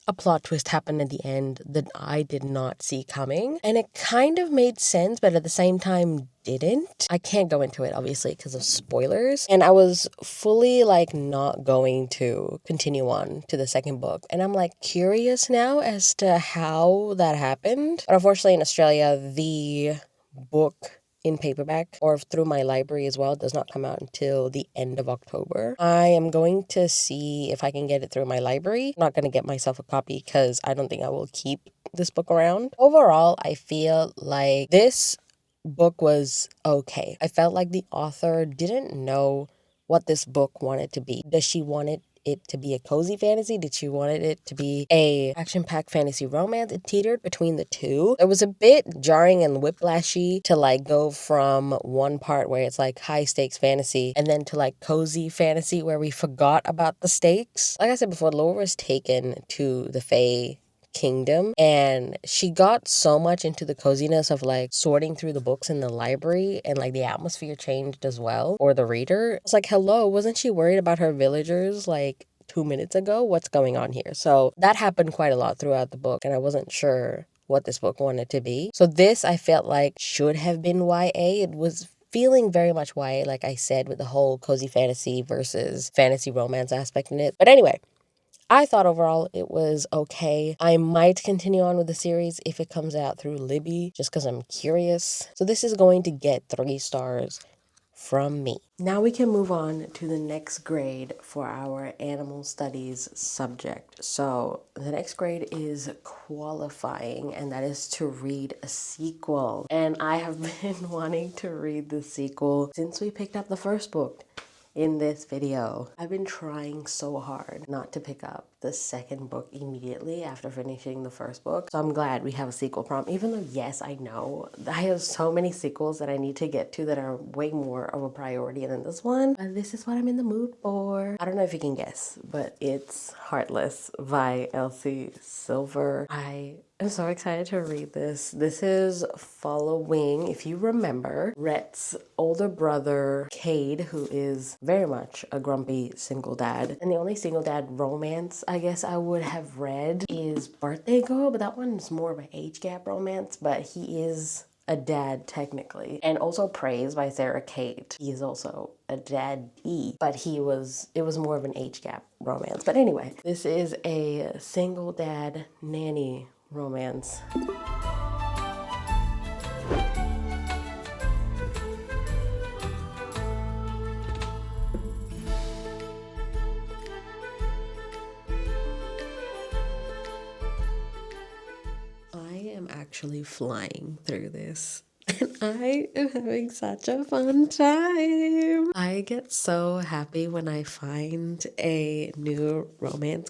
a plot twist happened at the end that I did not see coming. And it kind of made sense, but at the same time didn't. I can't go into it, obviously, because of spoilers. And I was fully like not going to continue on to the second book. And I'm like curious now as to how that happened. But unfortunately in Australia, the book in paperback or through my library as well does not come out until the end of October. I am going to see if I can get it through my library. I'm not going to get myself a copy because I don't think I will keep this book around. Overall, I feel like this book was okay. I felt like the author didn't know what this book wanted to be. Does she want it to be a cozy fantasy? Did she want it to be a action-packed fantasy romance? It teetered between the two. It was a bit jarring and whiplashy to like go from one part where it's like high stakes fantasy and then to like cozy fantasy where we forgot about the stakes. Like I said before, Laura was taken to the Fae Kingdom and she got so much into the coziness of like sorting through the books in the library, and like the atmosphere changed as well for the reader. It's like, hello, wasn't she worried about her villagers like 2 minutes ago? What's going on here? So that happened quite a lot throughout the book, and I wasn't sure what this book wanted to be. So this, I felt like, should have been YA. It was feeling very much YA, like I said, with the whole cozy fantasy versus fantasy romance aspect in it. But anyway, I thought overall it was okay. I might continue on with the series if it comes out through Libby, just because I'm curious. So this is going to get 3 stars from me. Now we can move on to the next grade for our animal studies subject. So the next grade is qualifying, and that is to read a sequel. And I have been wanting to read the sequel since we picked up the first book in this video. I've been trying so hard not to pick up the second book immediately after finishing the first book. So I'm glad we have a sequel prompt, even though, yes, I know I have so many sequels that I need to get to that are way more of a priority than this one. But this is what I'm in the mood for. I don't know if you can guess, but it's Heartless by Elsie Silver. I'm so excited to read this. This is following, if you remember, Rhett's older brother, Cade, who is very much a grumpy single dad. And the only single dad romance I guess I would have read is Birthday Girl, but that one's more of an age gap romance, but he is a dad technically. And also Praise by Sarah Kate. He is also a daddy, but it was more of an age gap romance. But anyway, this is a single dad nanny romance. I am actually flying through this. and I am having such a fun time. I get so happy when I find a new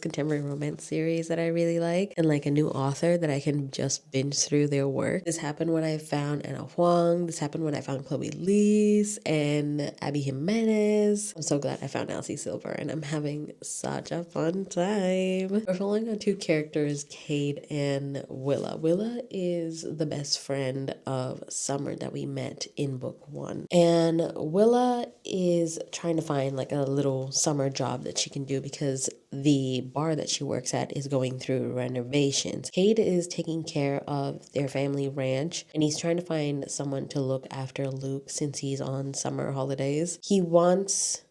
contemporary romance series that I really like, and like a new author that I can just binge through their work. This happened when I found Anna Huang. This happened when I found Chloe Lees and Abby Jimenez. I'm so glad I found Elsie Silver, and I'm having such a fun time. We're following on two characters, Cade and Willa. Willa is the best friend of Summer that we met in book 1. And Willa is trying to find like a little summer job that she can do because the bar that she works at is going through renovations. Cade is taking care of their family ranch, and he's trying to find someone to look after Luke since he's on summer holidays. He wants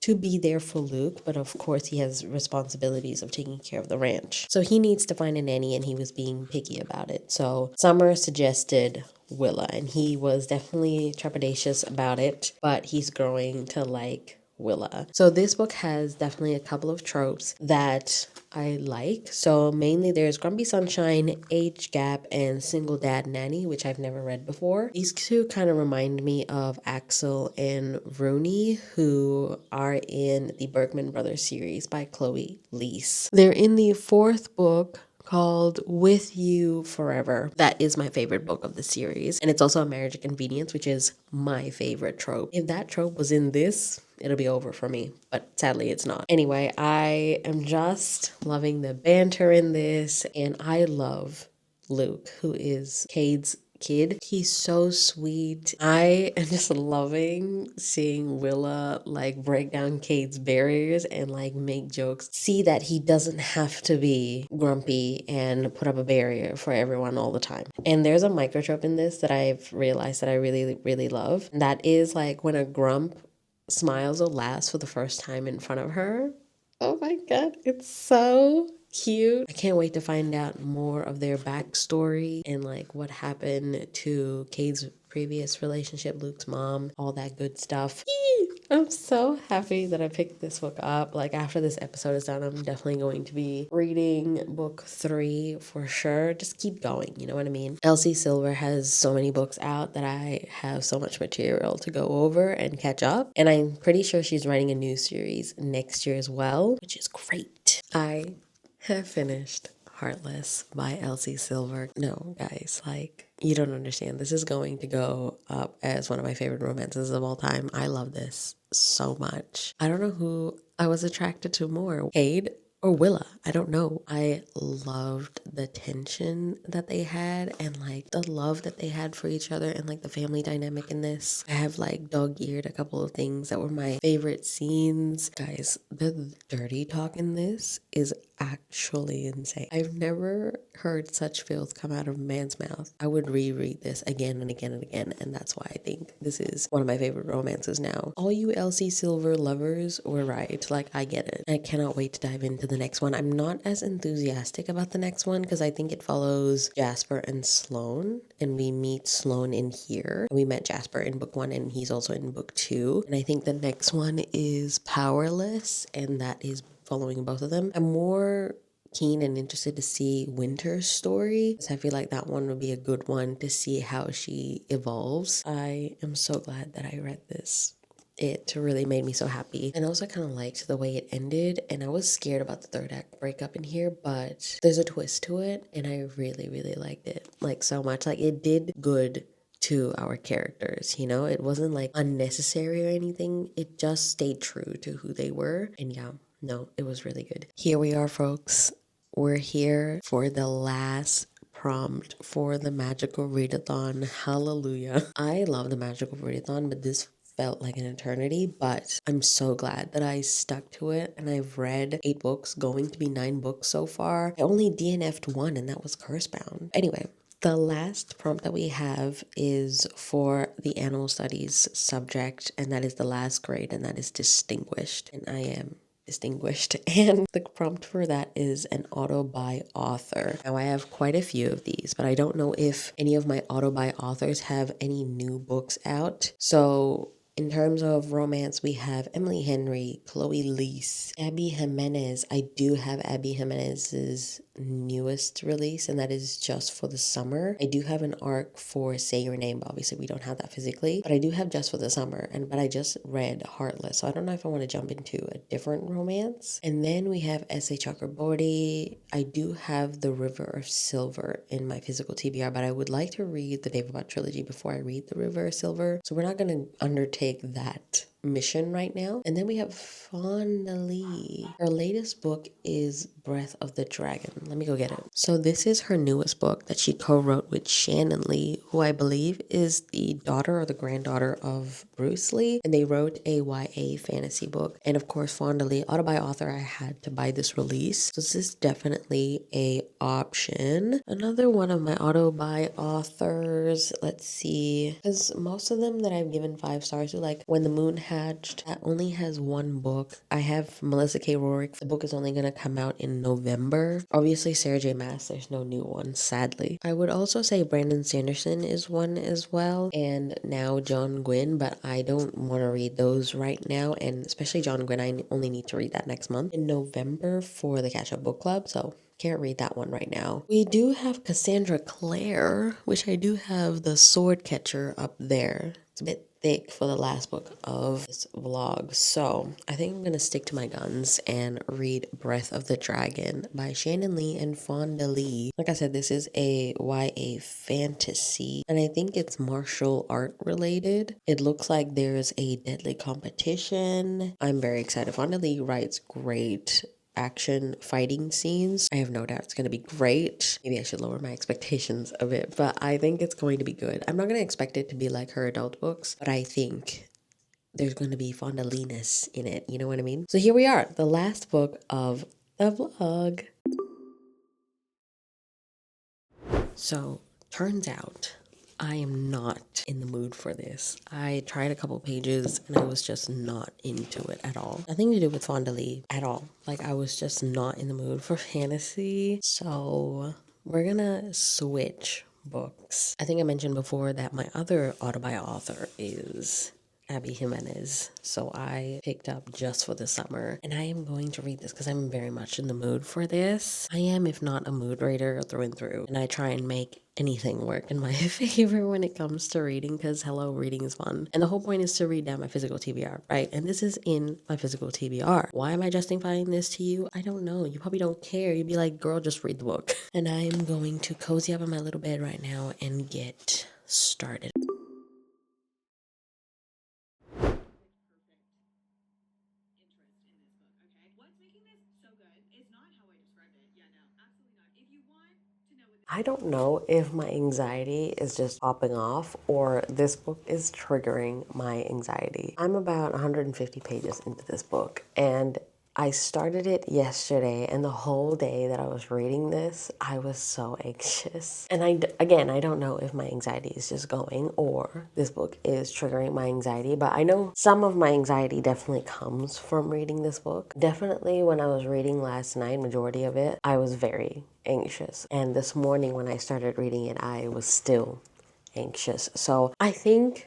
to be there for Luke, but of course he has responsibilities of taking care of the ranch. So he needs to find a nanny, and he was being picky about it. So Summer suggested Willa, and he was definitely trepidatious about it, but he's growing to like Willa. So this book has definitely a couple of tropes that I like. So mainly there's Grumpy Sunshine, Age Gap, and Single Dad Nanny, which I've never read before. These two kind of remind me of Axel and Rooney, who are in the Berkman Brothers series by Chloe Lees. They're in the 4th book called With You Forever. That is my favorite book of the series. And it's also a marriage of convenience, which is my favorite trope. If that trope was in this, it'll be over for me, but sadly it's not. Anyway, I am just loving the banter in this, and I love Luke, who is Cade's kid. He's so sweet. I am just loving seeing Willa like break down Cade's barriers and like make jokes. See that he doesn't have to be grumpy and put up a barrier for everyone all the time. And there's a microtrope in this that I've realized that I really, really love. And that is like when a grump smiles or laughs for the first time in front of her. Oh my god, it's so cute. I can't wait to find out more of their backstory and like what happened to Cade's previous relationship, Luke's mom, all that good stuff. I'm so happy that I picked this book up. Like after this episode is done, I'm definitely going to be reading book 3 for sure. Just keep going, you know what I mean? Elsie Silver has so many books out that I have so much material to go over and catch up. And I'm pretty sure she's writing a new series next year as well, which is great. I have finished Heartless by Elsie Silver. No, guys, like, you don't understand. This is going to go up as one of my favorite romances of all time. I love this so much. I don't know who I was attracted to more, Cade or Willa. I don't know. I loved the tension that they had and like the love that they had for each other and like the family dynamic in this. I have like dog-eared a couple of things that were my favorite scenes. Guys, the dirty talk in this is actually insane. I've never heard such filth come out of a man's mouth. I would reread this again and again and again, and that's why I think this is one of my favorite romances now. All you Elsie Silver lovers were right. Like, I get it. I cannot wait to dive into the next one. I'm not as enthusiastic about the next one because I think it follows Jasper and Sloane, and we meet Sloane in here. We met Jasper in book 1, and he's also in book 2. And I think the next one is Powerless, and that is following both of them. I'm more keen and interested to see Winter's story, because I feel like that one would be a good one to see how she evolves. I am so glad that I read this. It really made me so happy. And also kind of liked the way it ended, and I was scared about the 3rd act breakup in here, but there's a twist to it, and I really, really liked it. Like, so much. Like, it did good to our characters, you know? It wasn't like unnecessary or anything. It just stayed true to who they were. And yeah, no, it was really good. Here we are, folks. We're here for the last prompt for the Magical Readathon. Hallelujah. I love the Magical Readathon, but this felt like an eternity, but I'm so glad that I stuck to it, and I've read 8 books, going to be 9 books so far. I only DNF'd 1, and that was Cursebound. Anyway, the last prompt that we have is for the animal studies subject, and that is the last grade, and that is distinguished, and I am distinguished. And the prompt for that is an auto by author. Now I have quite a few of these, but I don't know if any of my auto by authors have any new books out. So in terms of romance, we have Emily Henry, Chloe Lees, Abby Jimenez. I do have Abby Jimenez's newest release, and that is Just for the Summer. I do have an arc for Say Your Name, but obviously we don't have that physically, but I do have Just for the Summer, but I just read Heartless, so I don't know if I want to jump into a different romance. And then we have S.A. Chakraborty. I do have The River of Silver in my physical TBR, but I would like to read the Daevabad trilogy before I read The River of Silver, so we're not going to undertake that mission right now. And then we have Fonda Lee. Her latest book is Breath of the Dragon. Let me go get it. So this is her newest book that she co-wrote with Shannon Lee, who I believe is the daughter or the granddaughter of Bruce Lee, and they wrote a YA fantasy book. And of course, Fonda Lee, autobi author, I had to buy this release, so this is definitely a option. Another one of my autobi authors, let's see, because most of them that I've given 5 stars to, like When the Moon Hatched, that only has one book. I have Melissa K. Rorick. The book is only going to come out in November. Obviously, Sarah J. Maas, there's no new one, sadly. I would also say Brandon Sanderson is one as well, and now John Gwynne, but I don't want to read those right now, and especially John Gwynne, I only need to read that next month in November for the Catch Up Book Club, so can't read that one right now. We do have Cassandra Clare, which I do have the Sword Catcher up there. It's a bit thick for the last book of this vlog, so I think I'm gonna stick to my guns and read Breath of the Dragon by Shannon Lee and Fonda Lee. Like I said, this is a YA fantasy, and I think it's martial art related. It looks like there's a deadly competition. I'm very excited. Fonda Lee writes great action fighting scenes. I have no doubt it's going to be great. Maybe I should lower my expectations a bit, but I think it's going to be good. I'm not going to expect it to be like her adult books, but I think there's going to be Fonda Lee-ness in it. You know what I mean? So here we are, the last book of the vlog. So turns out I am not in the mood for this. I tried a couple pages and I was just not into it at all. Nothing to do with Fonda Lee at all. Like, I was just not in the mood for fantasy. So we're gonna switch books. I think I mentioned before that my other autobi author is Abby Jimenez, so I picked up Just for the Summer, and I am going to read this because I'm very much in the mood for this. I am, if not a mood reader through and through, and I try and make anything work in my favor when it comes to reading, because hello, reading is fun, and the whole point is to read down my physical TBR, right? And this is in my physical TBR. Why am I justifying this to you? I don't know. You probably don't care. You'd be like, girl, just read the book. And I am going to cozy up in my little bed right now and get started. I don't know if my anxiety is just popping off or this book is triggering my anxiety. I'm about 150 pages into this book, and I started it yesterday, and the whole day that I was reading this, I was so anxious. And I don't know if my anxiety is just going or this book is triggering my anxiety, but I know some of my anxiety definitely comes from reading this book. Definitely when I was reading last night, majority of it, I was very anxious. And this morning when I started reading it, I was still anxious. So I think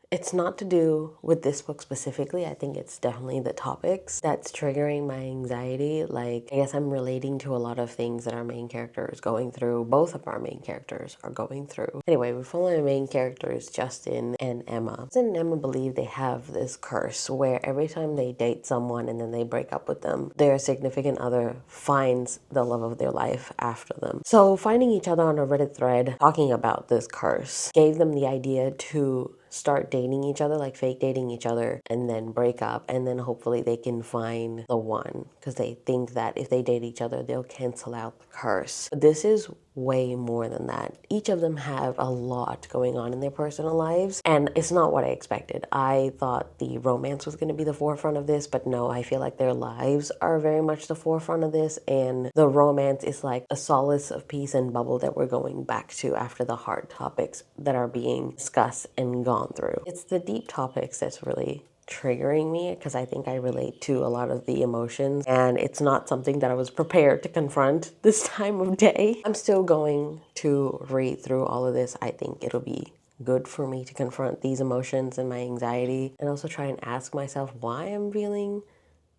it's not to do with this book specifically. I think it's definitely the topics that's triggering my anxiety. Like, I guess I'm relating to a lot of things that our main character is going through. Both of our main characters are going through. Anyway, we follow our main characters, Justin and Emma. Justin and Emma believe they have this curse where every time they date someone and then they break up with them, their significant other finds the love of their life after them. So finding each other on a Reddit thread talking about this curse gave them the idea to start dating each other, like fake dating each other, and then break up, and then hopefully they can find the one, because they think that if they date each other, they'll cancel out the curse. But this is way more than that. Each of them have a lot going on in their personal lives, and it's not what I expected. I thought the romance was going to be the forefront of this, but no, I feel like their lives are very much the forefront of this, and the romance is like a solace of peace and bubble that we're going back to after the hard topics that are being discussed and gone through. It's the deep topics that's really triggering me, because I think I relate to a lot of the emotions, and it's not something that I was prepared to confront this time of day. I'm still going to read through all of this. I think it'll be good for me to confront these emotions and my anxiety, and also try and ask myself why I'm feeling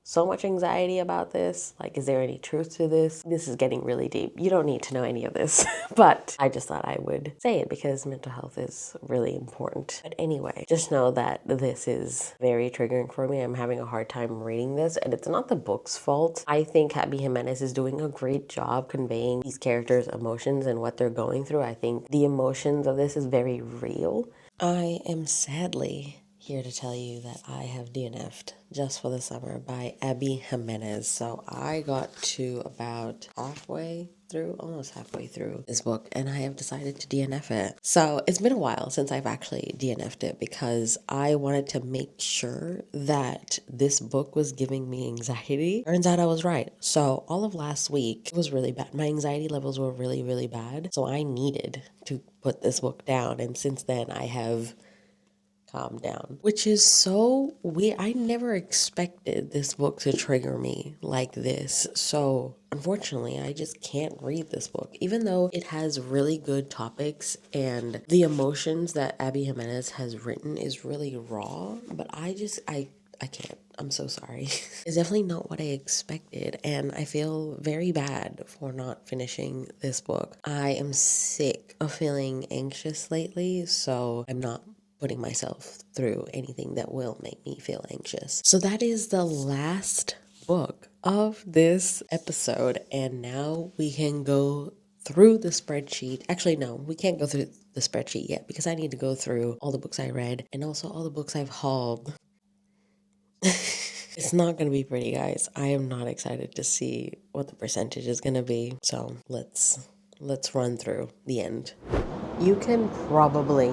so much anxiety about this. Like, is there any truth to this? This is getting really deep. You don't need to know any of this, but I just thought I would say it because mental health is really important. But anyway, just know that this is very triggering for me. I'm having a hard time reading this, and it's not the book's fault. I think Abby Jimenez is doing a great job conveying these characters' emotions and what they're going through. I think the emotions of this is very real. I am sadly here to tell you that I have DNF'd Just for the Summer by Abby Jimenez. So I got to about almost halfway through this book, and I have decided to DNF it. So it's been a while since I've actually DNF'd it because I wanted to make sure that this book was giving me anxiety. Turns out I was right. So all of last week was really bad. My anxiety levels were really, really bad. So I needed to put this book down, and since then I have calm down, which is so weird. I never expected this book to trigger me like this. So unfortunately, I just can't read this book, even though it has really good topics and the emotions that Abby Jimenez has written is really raw. But I can't. I'm so sorry. It's definitely not what I expected, and I feel very bad for not finishing this book. I am sick of feeling anxious lately, so I'm not putting myself through anything that will make me feel anxious. So that is the last book of this episode, and now we can go through the spreadsheet. Actually, no, we can't go through the spreadsheet yet because I need to go through all the books I read and also all the books I've hauled. It's not going to be pretty, guys. I am not excited to see what the percentage is going to be. So let's run through the end. You can probably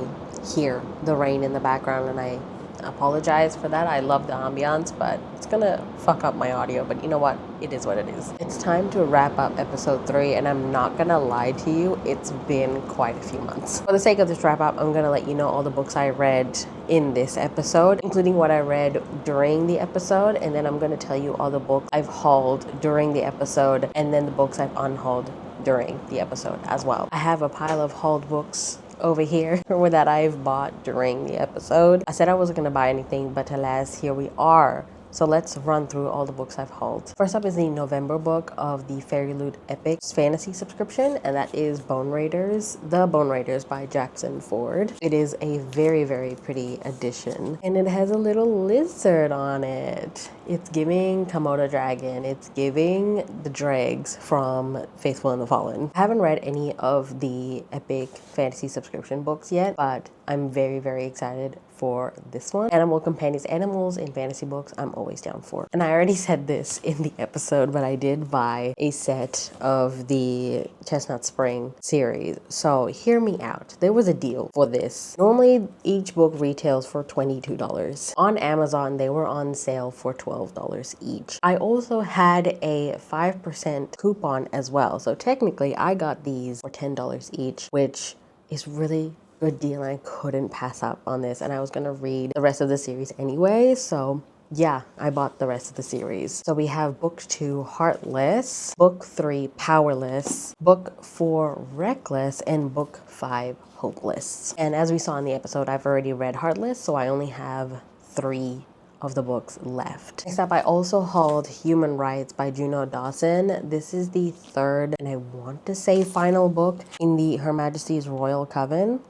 hear the rain in the background, and I apologize for that. I love the ambiance, but it's gonna fuck up my audio. But you know what? It is what it is. It's time to wrap up episode 3, and I'm not gonna lie to you, it's been quite a few months. For the sake of this wrap up, I'm gonna let you know all the books I read in this episode, including what I read during the episode, and then I'm gonna tell you all the books I've hauled during the episode, and then the books I've unhauled during the episode as well. I have a pile of hauled books over here that I've bought during the episode. I said I wasn't gonna buy anything, but alas, here we are. So let's run through all the books I've hauled. First up is the November book of the Fairy Loot Epic fantasy subscription, and that is Bone Raiders, The Bone Raiders by Jackson Ford. It is a very, very pretty edition, and it has a little lizard on it. It's giving Komodo Dragon. It's giving the dregs from Faithful and the Fallen. I haven't read any of the Epic fantasy subscription books yet, but I'm very, very excited for this one. Animal Companions, animals in fantasy books, I'm always down for. And I already said this in the episode, but I did buy a set of the Chestnut Spring series. So hear me out. There was a deal for this. Normally, each book retails for $22. On Amazon, they were on sale for $12 each. I also had a 5% coupon as well. So technically, I got these for $10 each, which is really good deal. I couldn't pass up on this, and I was gonna read the rest of the series anyway, so yeah, I bought the rest of the series. So we have book 2, Heartless, book 3, Powerless, book 4, Reckless, and book 5, Hopeless. And as we saw in the episode, I've already read Heartless, so I only have 3 of the books left. Next up, I also hauled Human Rights by Juno Dawson. This is the 3rd, and I want to say final book in the Her Majesty's Royal Coven.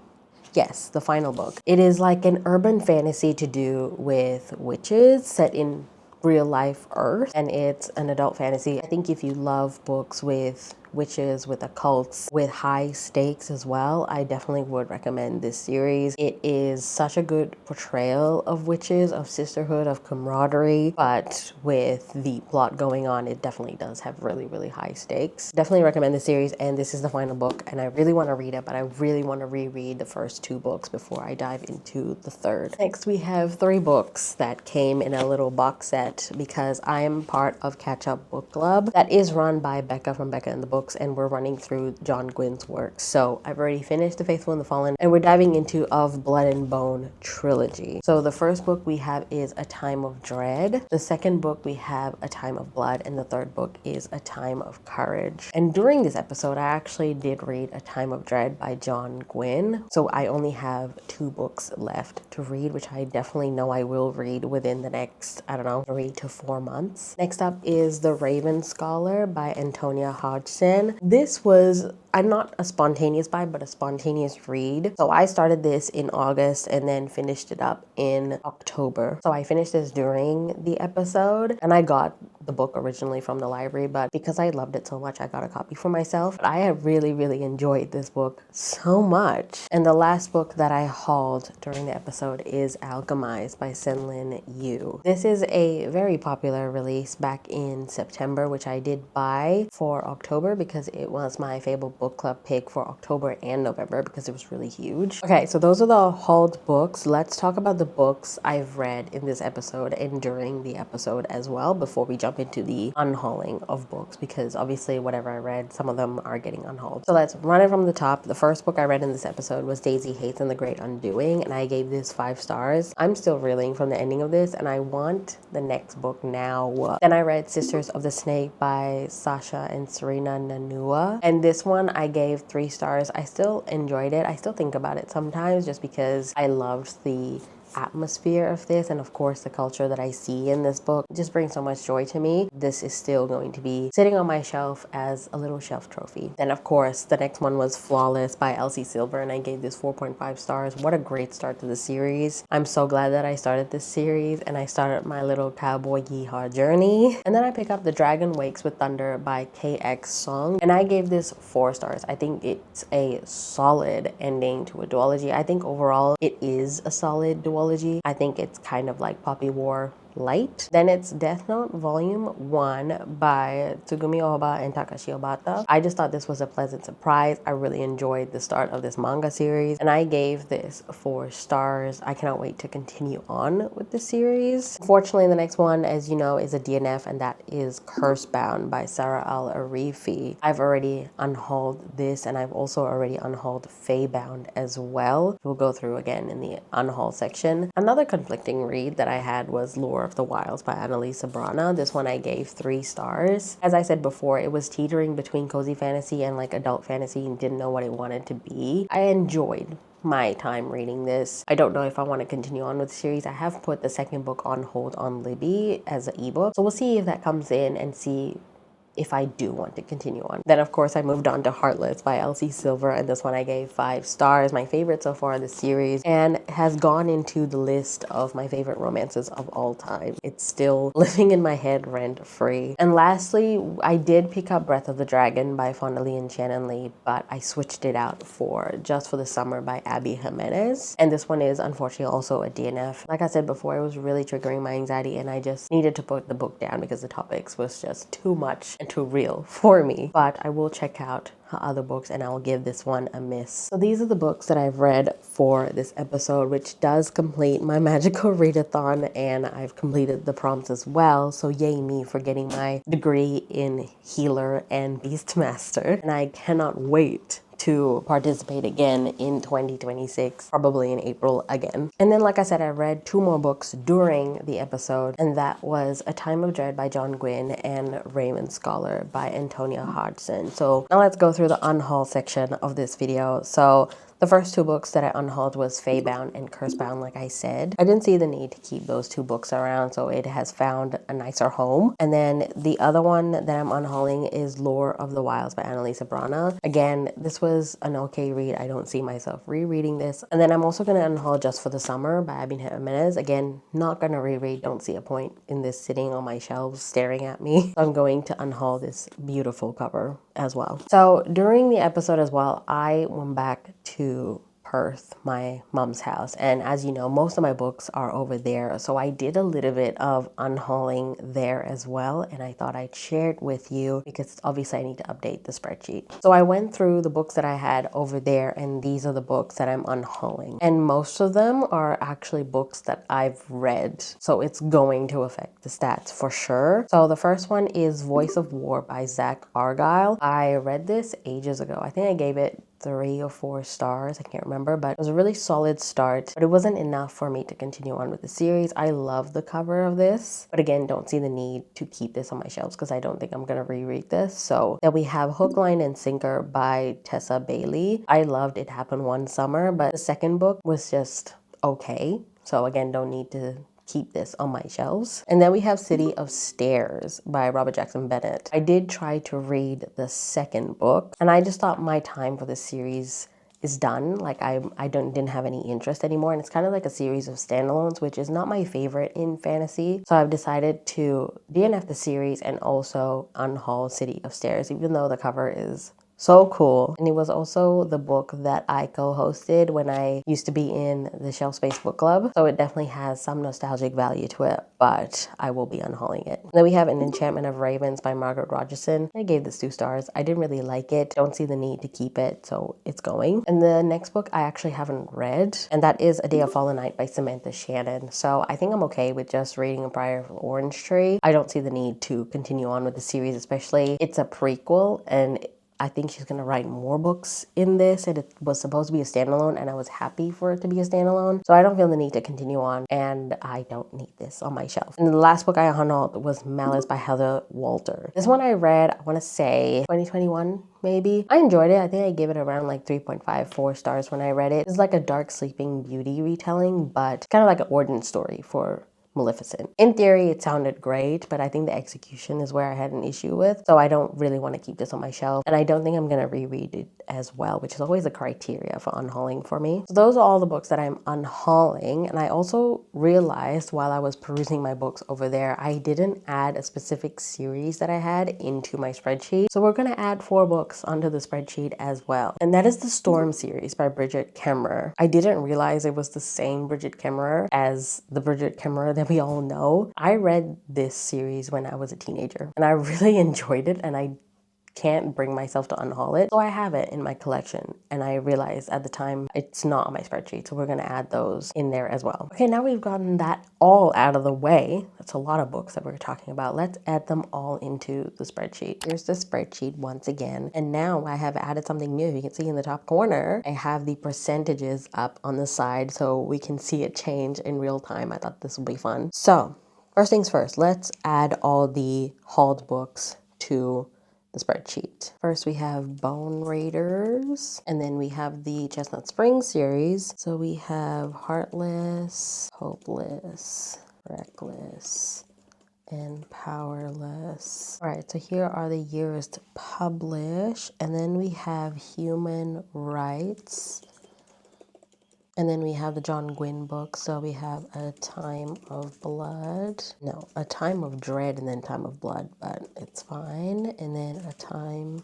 Yes, the final book. It is like an urban fantasy to do with witches set in real life Earth, and it's an adult fantasy. I think if you love books with witches, with occults, with high stakes as well, I definitely would recommend this series. It is such a good portrayal of witches, of sisterhood, of camaraderie, but with the plot going on, it definitely does have really, really high stakes. Definitely recommend the series, and this is the final book, and I really want to read it, but I really want to reread the first 2 books before I dive into the 3rd. Next, we have 3 books that came in a little box set because I am part of Catch Up Book Club that is run by Becca from Becca in the Book books and we're running through John Gwyn's work. So I've already finished The Faithful and the Fallen and we're diving into Of Blood and Bone trilogy. So the first book we have is A Time of Dread. The second book we have A Time of Blood, and the third book is A Time of Courage. And during this episode, I actually did read A Time of Dread by John Gwyn. So I only have 2 books left to read, which I definitely know I will read within the next, I don't know, 3 to 4 months. Next up is The Raven Scholar by Antonia Hodgson. This was, I'm not a spontaneous buy, but a spontaneous read. So I started this in August and then finished it up in October. So I finished this during the episode and I got the book originally from the library, but because I loved it so much, I got a copy for myself. But I have really enjoyed this book so much. And the last book that I hauled during the episode is Alchemized by Senlin Yu. This is a very popular release back in September, which I did buy for October because it was my favorite book club pick for October and November because it was really huge. Okay, so those are the hauled books. Let's talk about the books I've read in this episode and during the episode as well before we jump into the unhauling of books, because obviously whatever I read, some of them are getting unhauled. So let's run it from the top. The first book I read in this episode was Daisy Hates and the Great Undoing, and I gave this 5 stars. I'm still reeling from the ending of this and I want the next book now. Then I read Sisters of the Snake by Sasha and Serena Nanua, and this one I gave 3 stars. I still enjoyed it. I still think about it sometimes just because I loved the atmosphere of this, and of course the culture that I see in this book just brings so much joy to me. This is still going to be sitting on my shelf as a little shelf trophy. Then of course the next one was Flawless by Elsie Silver, and I gave this 4.5 stars. What a great start to the series. I'm so glad that I started this series and I started my little cowboy yeehaw journey. And then I pick up The Dragon Wakes with Thunder by KX Song, and I gave this 4 stars. I think it's a solid ending to a duology. I think overall it is a solid duology. I think it's kind of like Poppy War light. Then it's Death Note Volume 1 by Tsugumi Ohba and Takashi Obata. I just thought this was a pleasant surprise. I really enjoyed the start of this manga series and I gave this 4 stars. I cannot wait to continue on with the series. Unfortunately, the next one, as you know, is a DNF, and that is Cursebound by Sarah Al Arifi. I've already unhauled this and I've also already unhauled Feybound as well. We'll go through again in the unhaul section. Another conflicting read that I had was Lore of the Wilds by Annalisa Brana. This one I gave 3 stars. As I said before, it was teetering between cozy fantasy and like adult fantasy and didn't know what it wanted to be. I enjoyed my time reading this. I don't know if I want to continue on with the series. I have put the second book on hold on Libby as an ebook, so we'll see if that comes in and see if I do want to continue on. Then of course I moved on to Heartless by Elsie Silver, and this one I gave 5 stars, my favorite so far in the series, and has gone into the list of my favorite romances of all time. It's still living in my head rent free. And lastly, I did pick up Breath of the Dragon by Fonda Lee and Shannon Lee, but I switched it out for Just for the Summer by Abby Jimenez, and this one is unfortunately also a DNF. Like I said before, it was really triggering my anxiety and I just needed to put the book down because the topics was just too much too real for me. But I will check out her other books and I'll give this one a miss. So these are the books that I've read for this episode, which does complete my Magical Readathon, and I've completed the prompts as well. So yay me for getting my degree in Healer and Beastmaster, and I cannot wait to participate again in 2026, probably in April again. And then, like I said, I read 2 more books during the episode, and that was A Time of Dread by John Gwyn and Raven Scholar by Antonia Hodgson. So now let's go through the unhaul section of this video. So the first 2 books that I unhauled was Feybound and Cursebound, like I said. I didn't see the need to keep those 2 books around, so it has found a nicer home. And then the other one that I'm unhauling is Lore of the Wilds by Annalisa Brana. Again, this was an okay read. I don't see myself rereading this. And then I'm also going to unhaul Just for the Summer by Abby Jimenez. Again, not going to reread. Don't see a point in this sitting on my shelves staring at me. So I'm going to unhaul this beautiful cover as well. So during the episode as well, I went back to Perth, my mom's house. And as you know, most of my books are over there. So I did a little bit of unhauling there as well. And I thought I'd share it with you because obviously I need to update the spreadsheet. So I went through the books that I had over there, and these are the books that I'm unhauling. And most of them are actually books that I've read. So it's going to affect the stats for sure. So the first one is Voice of War by Zach Argyle. I read this ages ago. I think I gave it 3 or 4 stars. I can't remember, but it was a really solid start, but it wasn't enough for me to continue on with the series. I love the cover of this, but again, don't see the need to keep this on my shelves because I don't think I'm going to reread this. So then we have Hook, Line, and Sinker by Tessa Bailey. I loved It Happened One Summer, but the second book was just okay. So again, don't need to keep this on my shelves. And then we have City of Stairs by Robert Jackson Bennett. I did try to read the second book, and I just thought my time for this series is done. Like I didn't have any interest anymore, and it's kind of like a series of standalones, which is not my favorite in fantasy. So I've decided to DNF the series and also unhaul City of Stairs, even though the cover is so cool. And it was also the book that I co-hosted when I used to be in the Shelf Space Book Club. So it definitely has some nostalgic value to it, but I will be unhauling it. And then we have An Enchantment of Ravens by Margaret Rogerson. I gave this 2 stars. I didn't really like it. Don't see the need to keep it, so it's going. And the next book I actually haven't read, and that is A Day of Fallen Night by Samantha Shannon. So I think I'm okay with just reading A Briar of Orange Tree. I don't see the need to continue on with the series, especially it's a prequel, and I think she's going to write more books in this, and it was supposed to be a standalone, and I was happy for it to be a standalone. So I don't feel the need to continue on, and I don't need this on my shelf. And the last book I unhauled was Malice by Heather Walter. This one I read, I want to say 2021 maybe. I enjoyed it. I think I gave it around like 3.5, 4 stars when I read it. It's like a dark Sleeping Beauty retelling, but kind of like an origin story for Maleficent. In theory, it sounded great, but I think the execution is where I had an issue with. So I don't really want to keep this on my shelf. And I don't think I'm going to reread it as well, which is always a criteria for unhauling for me. So those are all the books that I'm unhauling. And I also realized while I was perusing my books over there, I didn't add a specific series that I had into my spreadsheet. So we're going to add 4 books onto the spreadsheet as well. And that is the Storm series by Bridget Kemmerer. I didn't realize it was the same Bridget Kemmerer as the Bridget Kemmerer that we all know. I read this series when I was a teenager, and I really enjoyed it, and I can't bring myself to unhaul it. So I have it in my collection, and I realized at the time it's not on my spreadsheet, so we're going to add those in there as well. Okay, now we've gotten that all out of the way. That's a lot of books that we're talking about. Let's add them all into the spreadsheet. Here's the spreadsheet once again, and now I have added something new. You can see in the top corner, I have the percentages up on the side so we can see it change in real time. I thought this would be fun. So first things first, let's add all the hauled books to the spreadsheet. First we have Bone Raiders, and then we have the Chestnut Springs series. So we have Heartless, Hopeless, Reckless, and Powerless. All right, so here are the years to publish, and then we have Human Rights. And then we have the John Gwynne book. So we have A Time of Blood. No, A Time of Dread and then Time of Blood, but it's fine. And then A Time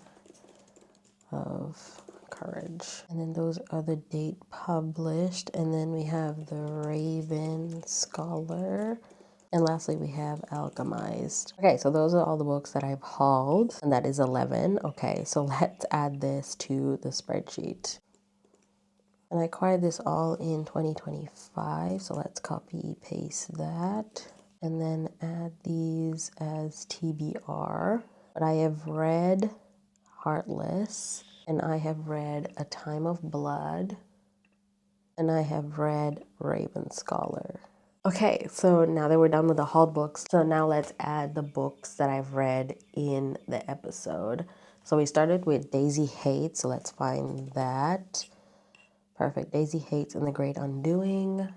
of Courage. And then those are the date published. And then we have The Raven Scholar. And lastly, we have Alchemized. Okay, so those are all the books that I've hauled, and that is 11. Okay, so let's add this to the spreadsheet. And I acquired this all in 2025, so let's copy paste that and then add these as TBR. But I have read Heartless, and I have read A Time of Blood, and I have read Raven Scholar. Okay, so now that we're done with the hauled books, so now let's add the books that I've read in the episode. So we started with Daisy Hates, so let's find that. Perfect. Daisy Hates and the Great Undoing.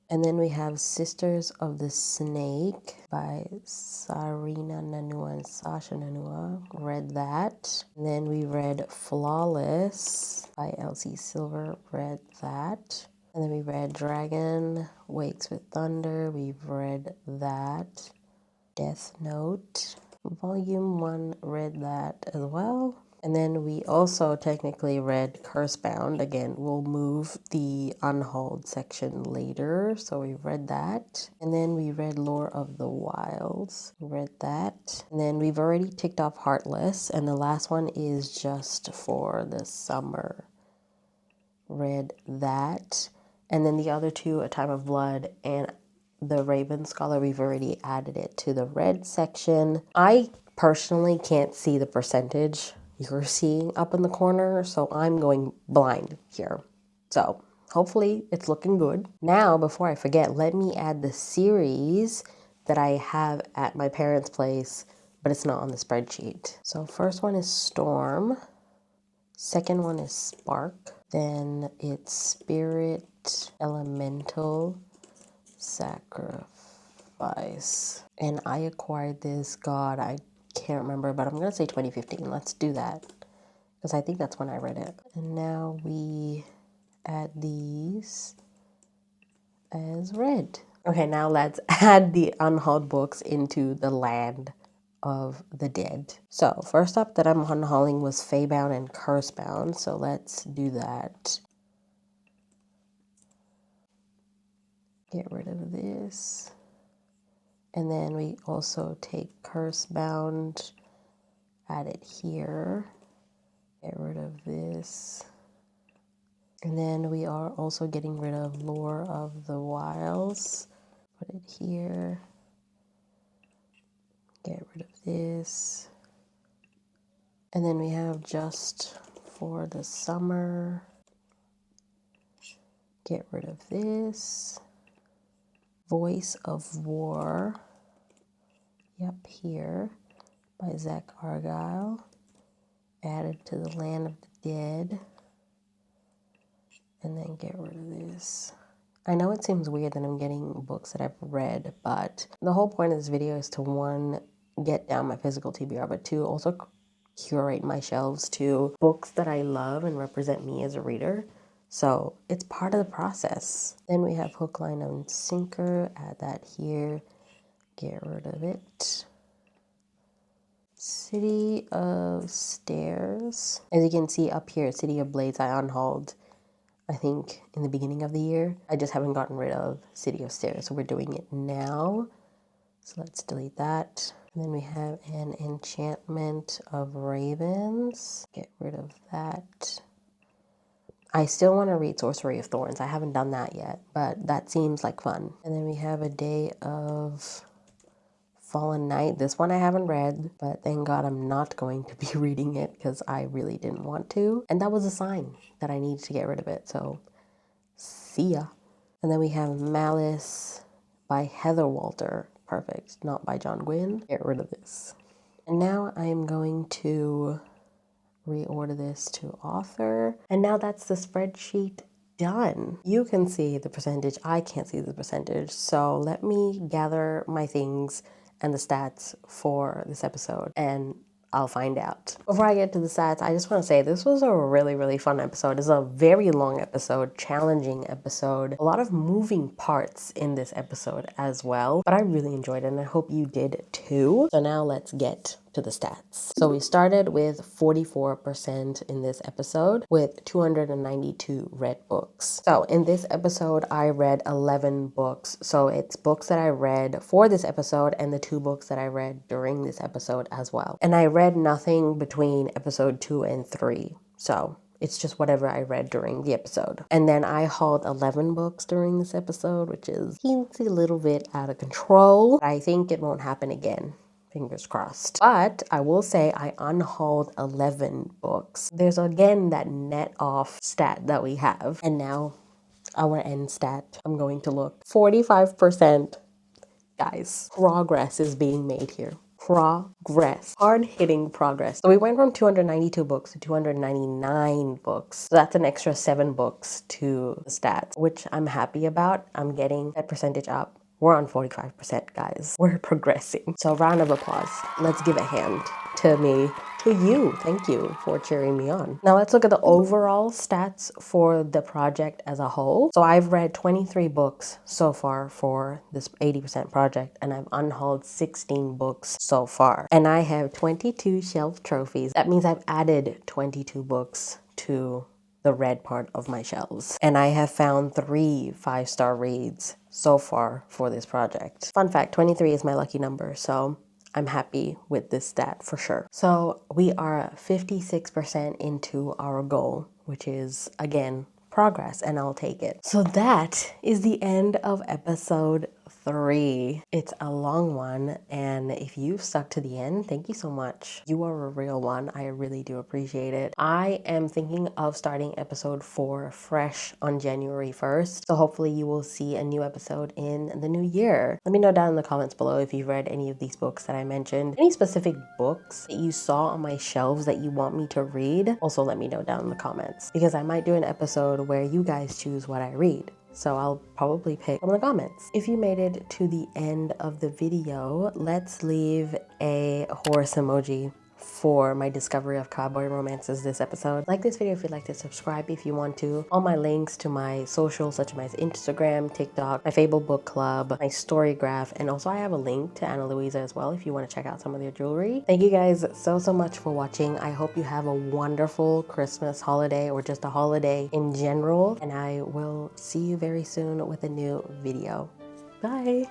And then we have Sisters of the Snake by Sarina Nanua and Sasha Nanua. Read that. And then we read Flawless by Elsie Silver. Read that. And then we read Dragon Wakes with Thunder. We've read that. Death Note. Volume 1, read that as well. And then we also technically read Cursebound. Again, we'll move the unhauled section later. So we read that. And then we read Lore of the Wilds. We read that. And then we've already ticked off Heartless. And the last one is Just for the Summer. Read that. And then the other two, A Time of Blood and The Raven Scholar, we've already added it to the read section. I personally can't see the percentage you're seeing up in the corner, so I'm going blind here. So hopefully it's looking good. Now, before I forget, let me add the series that I have at my parents' place, but it's not on the spreadsheet. So first one is Storm. Second one is Spark. Then it's Spirit, Elemental, Sacrifice. And I acquired this, God, I can't remember, but I'm going to say 2015. Let's do that, because I think that's when I read it. And now we add these as read. Okay, now let's add the unhauled books into the land of the dead. So first up that I'm unhauling was Feybound and Cursebound, so let's do that. Get rid of this. And then we also take Cursebound, add it here, get rid of this. And then we are also getting rid of Lore of the Wilds, put it here, get rid of this. And then we have Just for the Summer, get rid of this. Voice of War, yep, here, by Zach Argyle, added to the Land of the Dead, and then get rid of this. I know it seems weird that I'm getting books that I've read, but the whole point of this video is to, one, get down my physical TBR, but two, also curate my shelves to books that I love and represent me as a reader. So it's part of the process. Then we have Hook, Line, and Sinker. Add that here. Get rid of it. City of Stairs. As you can see up here, City of Blades I unhauled, I think, in the beginning of the year. I just haven't gotten rid of City of Stairs, so we're doing it now. So let's delete that. And then we have an Enchantment of Ravens. Get rid of that. I still want to read Sorcery of Thorns. I haven't done that yet, but that seems like fun. And then we have A Day of Fallen Night. This one I haven't read, but thank God I'm not going to be reading it because I really didn't want to. And that was a sign that I needed to get rid of it, so see ya. And then we have Malice by Heather Walter. Perfect, not by John Gwynne. Get rid of this. And now I'm going to reorder this to author. And now that's the spreadsheet done. You can see the percentage. I can't see the percentage. So let me gather my things and the stats for this episode, and I'll find out. Before I get to the stats, I just want to say this was a really, really fun episode. It's a very long episode, challenging episode, a lot of moving parts in this episode as well, but I really enjoyed it and I hope you did too. So now let's get to the stats. So we started with 44% in this episode with 292 read books. So in this episode, I read 11 books. So it's books that I read for this episode and the 2 books that I read during this episode as well. And I read nothing between episode 2 and 3. So it's just whatever I read during the episode. And then I hauled 11 books during this episode, which is a little bit out of control. I think it won't happen again. Fingers crossed. But I will say I unhauled 11 books. There's again that net off stat that we have. And now our end stat. I'm going to look. 45%. Guys, progress is being made here. Progress. Hard-hitting progress. So we went from 292 books to 299 books. So that's an extra 7 books to the stats, which I'm happy about. I'm getting that percentage up We're on 45%, guys. We're progressing. So round of applause. Let's give a hand to me, to you. Thank you for cheering me on. Now let's look at the overall stats for the project as a whole. So I've read 23 books so far for this 80% project, and I've unhauled 16 books so far. And I have 22 shelf trophies. That means I've added 22 books to the red part of my shelves. And I have found 3 5-star reads so far for this project. Fun fact, 23 is my lucky number, so I'm happy with this stat for sure. So we are 56% into our goal, which is, again, progress, and I'll take it. So that is the end of episode 3. It's a long one, and if you've stuck to the end, thank you so much. You are a real one. I really do appreciate it. I am thinking of starting episode 4 fresh on January 1st, so hopefully you will see a new episode in the new year. Let me know down in the comments below if you've read any of these books that I mentioned. Any specific books that you saw on my shelves that you want me to read, also let me know down in the comments, because I might do an episode where you guys choose what I read. So I'll probably pick from the comments. If you made it to the end of the video, let's leave a horse emoji for my discovery of cowboy romances this episode. Like this video if you'd like to, subscribe if you want to. All my links to my socials, such as my Instagram, TikTok, my Fable book club, my story graph, and also I have a link to Ana Luisa as well if you want to check out some of their jewelry. Thank you guys so much for watching. I hope you have a wonderful Christmas holiday, or just a holiday in general, and I will see you very soon with a new video. Bye!